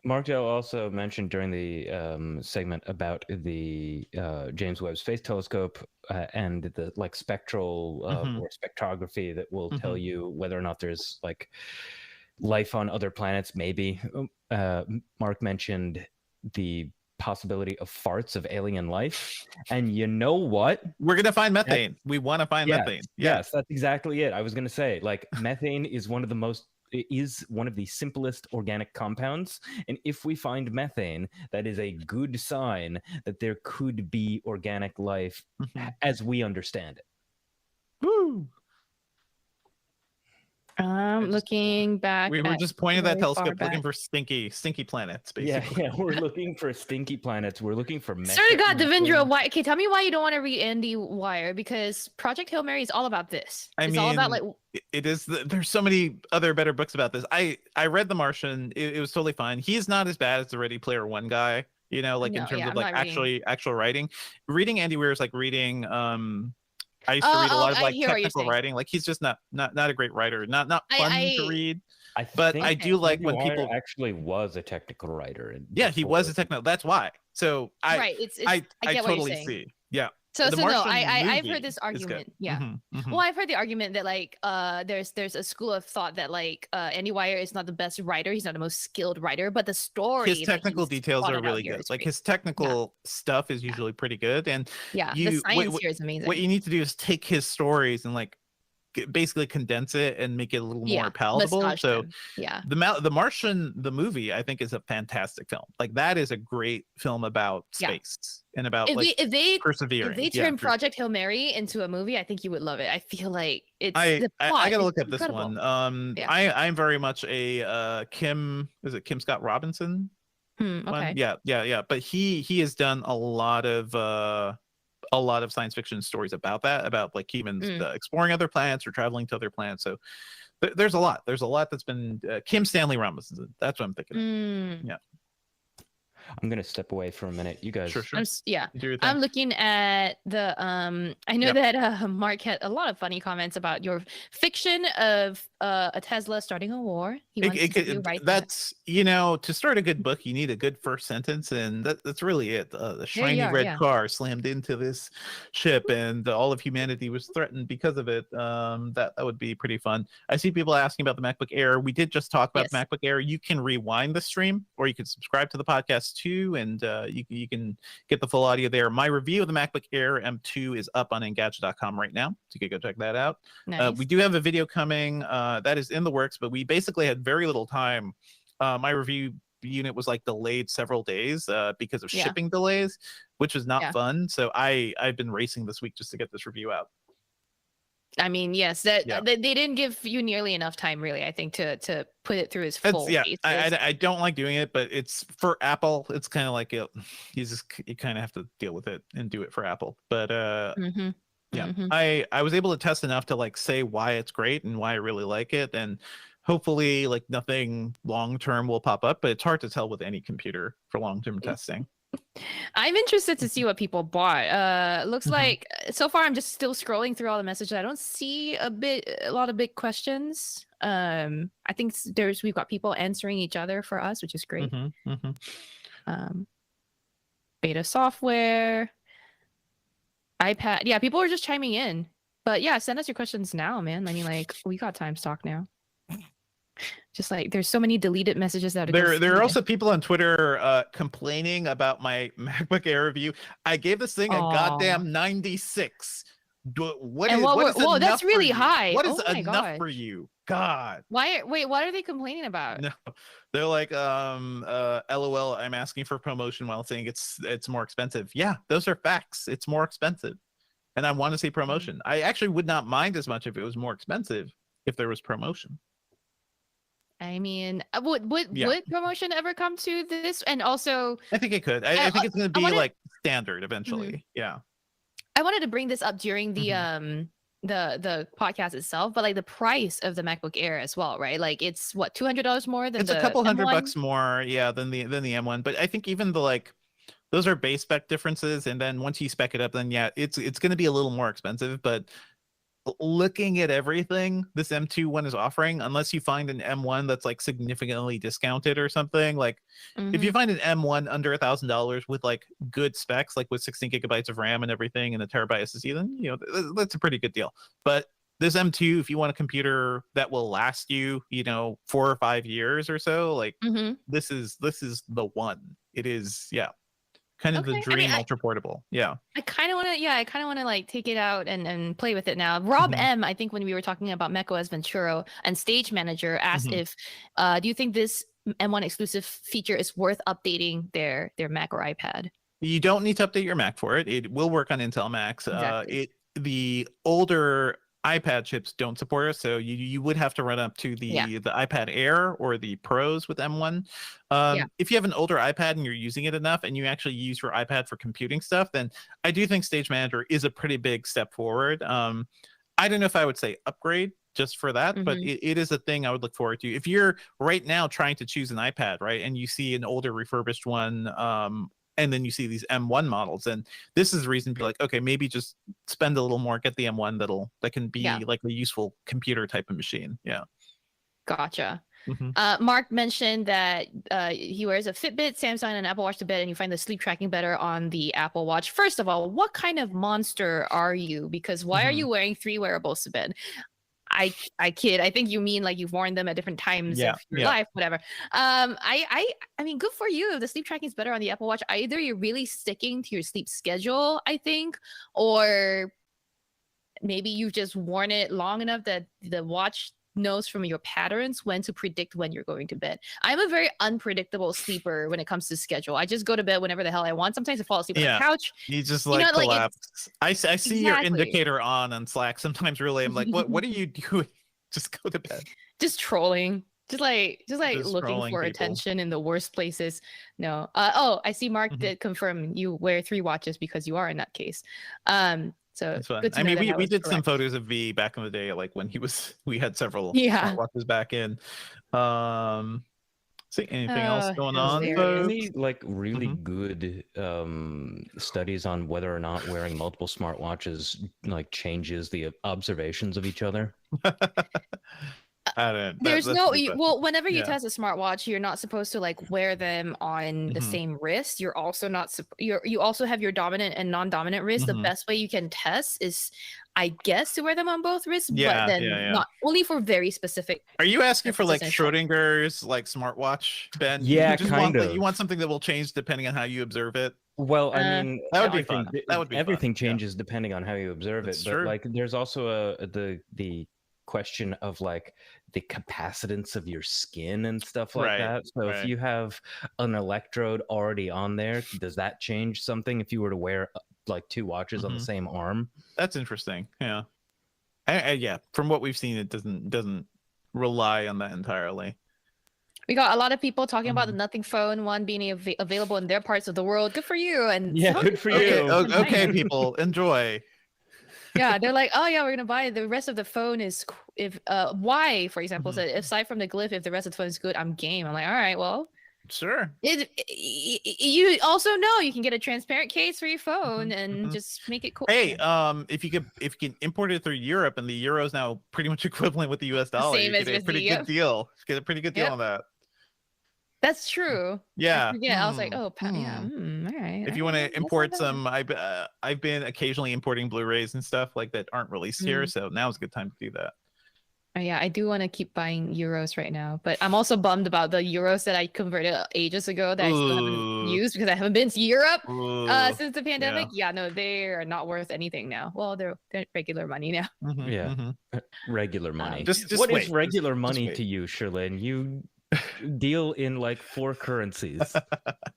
Markdale also mentioned during the segment about the James Webb Space Telescope and the like spectral or spectrography that will tell you whether or not there's like life on other planets. Maybe Mark mentioned the possibility of farts of alien life, and you know what? We're gonna find methane. We want to find methane. Yes, that's exactly it. I was gonna say, like, methane is one of the simplest organic compounds, and if we find methane, that is a good sign that there could be organic life as we understand it. Woo! Looking back. We were just pointing that telescope looking for stinky planets, basically. Yeah, we're looking for stinky planets. We're looking for methane. Sort of got Devindra. Why? Okay, tell me why you don't want to read Andy Weir, because Project Hail Mary is all about this. It's all about like. It is. There's so many other better books about this. I read The Martian. It was totally fine. He's not as bad as the Ready Player One guy. In terms of like actual writing. Reading Andy Weir is like reading. I used to read a lot of like technical writing. Like he's just not a great writer. Not fun to read. But I do like when people actually was a technical writer. Yeah, he was a technical. That's why. So I totally see. Yeah. So no, I've heard this argument. Yeah. Well, I've heard the argument that like there's a school of thought that like Andy Weir is not the best writer. He's not the most skilled writer, but the story. His technical details are really good. Like his technical stuff is usually pretty good. And the science here is amazing. What you need to do is take his stories and like basically condense it and make it a little more palatable. So the Martian, the movie, I think is a fantastic film. Like that is a great film about space and about persevering. If they turn Project Hail Mary into a movie, I think you would love it. I feel like it's I gotta look at this one. I'm very much a Kim Scott Robinson? Okay. Yeah. But he has done a lot of science fiction stories about that, about like humans exploring other planets or traveling to other planets. So there's a lot that's been Kim Stanley Robinson. That's what I'm thinking. Yeah. I'm gonna step away for a minute. You guys, sure. I'm looking at the. I know that Mark had a lot of funny comments about your fiction of a Tesla starting a war. He wants to write that's that. To start a good book, you need a good first sentence, and that's really it. The shiny red car slammed into this ship, and all of humanity was threatened because of it. That would be pretty fun. I see people asking about the MacBook Air. We did just talk about the MacBook Air. You can rewind the stream, or you can subscribe to the podcast too, and you can get the full audio there. My review of the MacBook Air M2 is up on Engadget.com right now, so you can go check that out. Nice. We do have a video coming that is in the works, but we basically had very little time. My review unit was like delayed several days because of shipping delays, which was not fun. So I've been racing this week just to get this review out. I mean, yes, they didn't give you nearly enough time, really, I think, to put it through its full phases. I don't like doing it, but it's for Apple. It's kind of like you kind of have to deal with it and do it for Apple. But I was able to test enough to like say why it's great and why I really like it, and hopefully like nothing long term will pop up. But it's hard to tell with any computer for long term testing. I'm interested to see what people bought. Looks like so far I'm just still scrolling through all the messages. I don't see a lot of big questions. I think we've got people answering each other for us, which is great. Beta software, iPad. Yeah, people are just chiming in. But yeah, send us your questions now, man. I mean, like, we got time stock now. Just like there's so many deleted messages that there are also people on Twitter complaining about my MacBook Air review. I gave this thing a goddamn 96. What is that's really high. What is enough for you? God. What are they complaining about? No, they're like, LOL, I'm asking for promotion while saying it's more expensive. Yeah, those are facts. It's more expensive. And I want to see promotion. I actually would not mind as much if it was more expensive if there was promotion. I mean, would promotion ever come to this? And also, I think it could. I think it's going to be like standard eventually. Yeah. I wanted to bring this up during the podcast itself, but like the price of the MacBook Air as well, right? Like it's what, $200 more than it's a couple $100 more, than the M1. But I think even those are base spec differences, and then once you spec it up, then it's going to be a little more expensive. But looking at everything this M2 one is offering, unless you find an M1 that's like significantly discounted or something, like if you find an M1 under $1,000 with like good specs, like with 16 gigabytes of RAM and everything and a terabyte SSD, then that's a pretty good deal. But this M2, if you want a computer that will last you 4 or 5 years or so, like this is the one. It is kind of the dream ultra portable. I kind of want to like take it out and play with it now. Rob M, I think when we were talking about macOS Ventura and Stage Manager, asked if do you think this M1 exclusive feature is worth updating their Mac or iPad? You don't need to update your Mac for it. It will work on Intel Macs. Exactly. The older iPad chips don't support it, so you would have to run up to the iPad Air or the Pros with M1. If you have an older iPad and you're using it enough and you actually use your iPad for computing stuff, then I do think Stage Manager is a pretty big step forward. I don't know if I would say upgrade just for that, but it is a thing I would look forward to. If you're right now trying to choose an iPad, right, and you see an older refurbished one, and then you see these M1 models, and this is the reason to be like, okay, maybe just spend a little more, get the M1 that can be like a useful computer type of machine. Gotcha. Mark mentioned that he wears a Fitbit, Samsung, and Apple Watch to bed, and you find the sleep tracking better on the Apple Watch. First of all, what kind of monster are you? Because why are you wearing 3 wearables to bed? I kid. I think you mean like you've worn them at different times of your life, whatever. I mean, good for you. If the sleep tracking is better on the Apple Watch, either you're really sticking to your sleep schedule, I think, or maybe you've just worn it long enough that the watch knows from your patterns when to predict when you're going to bed. I'm a very unpredictable sleeper when it comes to schedule. I just go to bed whenever the hell I want. Sometimes I fall asleep on the couch. You just like collapse. I see your indicator on Slack. Sometimes really I'm like, what are you doing? Just go to bed. Just trolling. Just looking for attention in the worst places. No. I see Mark did confirm you wear 3 watches because you are in that case. So that's fun. I mean, we did some photos of V back in the day, like when we had several watches back in. See anything else going on? Any like really good studies on whether or not wearing multiple smartwatches like changes the observations of each other? I don't. There's whenever you test a smartwatch, you're not supposed to like wear them on the same wrist. You're also not. You also have your dominant and non-dominant wrist. The best way you can test is, I guess, to wear them on both wrists, but then not only for very specific. Are you asking for like Schrodinger's like smartwatch, Ben? Yeah, you want something that will change depending on how you observe it. Well, I mean, that would be fun. That would be everything changes depending on how you observe it. True. But like, there's also the question of like the capacitance of your skin and stuff like that. So if you have an electrode already on there, does that change something if you were to wear like 2 watches on the same arm? That's interesting. Yeah. Yeah. From what we've seen, it doesn't rely on that entirely. We got a lot of people talking about the Nothing Phone 1 being available in their parts of the world. Good for you. And good for you. Okay, people, enjoy. Yeah, they're like, oh yeah, we're gonna buy the rest of the phone is if Y, for example, said aside from the glyph, if the rest of the phone is good, I'm game. I'm like, all right, well, sure. You also know you can get a transparent case for your phone and just make it cool. Hey, if you can import it through Europe, and the euro is now pretty much equivalent with the US dollar, you get a pretty good deal. Get a pretty good deal on that. That's true. Yeah. Yeah. I was like, oh, all right. If you want to import some, I've been occasionally importing Blu-rays and stuff like that aren't released here, so now's a good time to do that. Oh, yeah, I do want to keep buying euros right now, but I'm also bummed about the euros that I converted ages ago that I still haven't used because I haven't been to Europe since the pandemic. Yeah, no, they are not worth anything now. Well, they're regular money now. Regular money. What is regular money to you, Sherlyn? You deal in like 4 currencies.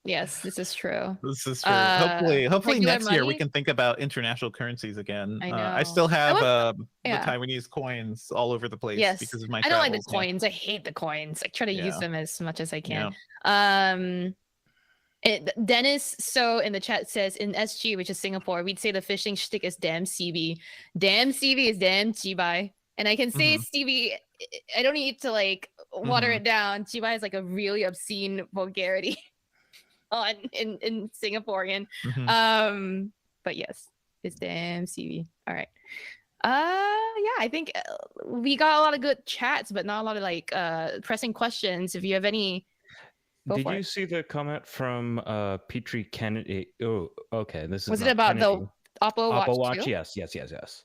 Yes, this is true. Hopefully next year we can think about international currencies again. I know. I still have the Taiwanese coins all over the place because of my travels. I don't like the coins. I hate the coins. I try to use them as much as I can. Dennis in the chat says in SG, which is Singapore, we'd say the fishing shtick is damn CB. Damn CB is damn Jibai. And I can say Stevie, I don't need to like water it down. Jibai is like a really obscene vulgarity in Singaporean. But yes, it's damn CV. All right. I think we got a lot of good chats, but not a lot of like pressing questions. If you have any, did you see the comment from Petrie Kennedy? Oh, okay. This was it about Kennedy. The Oppo Watch 2? Yes.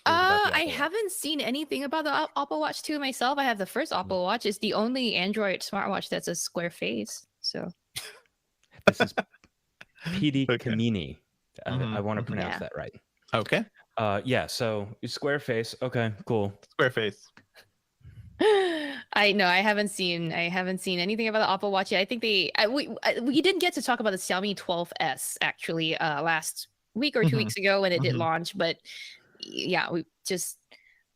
I haven't seen anything about the Oppo Watch 2 myself. I have the first Oppo Watch. It's the only Android smartwatch that's a square face. So this is PD Kamini. I want to pronounce that right. Okay. So square face. Okay, cool. Square face. I know. I haven't seen anything about the Oppo Watch yet. I think we didn't get to talk about the Xiaomi 12S actually last week or 2 weeks ago when it did launch, but yeah,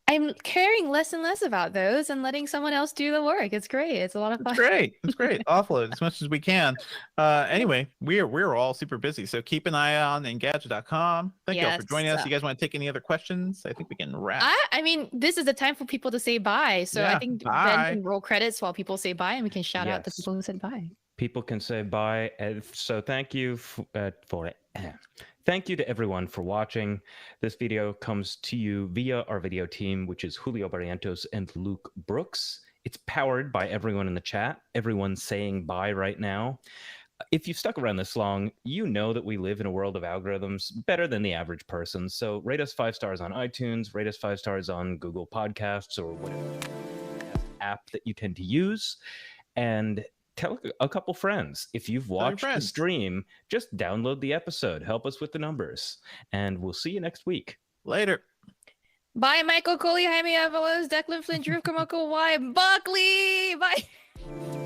I'm caring less and less about those and letting someone else do the work. It's great. It's a lot of fun. It's great. Offload as much as we can. Anyway, we're all super busy, so keep an eye on Engadget.com. Thank you all for joining us. You guys want to take any other questions? I think we can wrap. I mean, this is the time for people to say bye. So I think Ben can roll credits while people say bye, and we can shout out the people who said bye. People can say bye. So thank you for it. Thank you to everyone for watching. This video comes to you via our video team, which is Julio Barrientos and Luke Brooks. It's powered by everyone in the chat, everyone saying bye right now. If you've stuck around this long, you know that we live in a world of algorithms better than the average person. So rate us 5 stars on iTunes, rate us 5 stars on Google Podcasts or whatever app that you tend to use. And tell a couple friends. If you've watched the stream, just download the episode. Help us with the numbers. And we'll see you next week. Later. Bye, Michael Coley, Jaime Avalos, Declan Flynn, Drew Kamoko, Y, Buckley. Bye.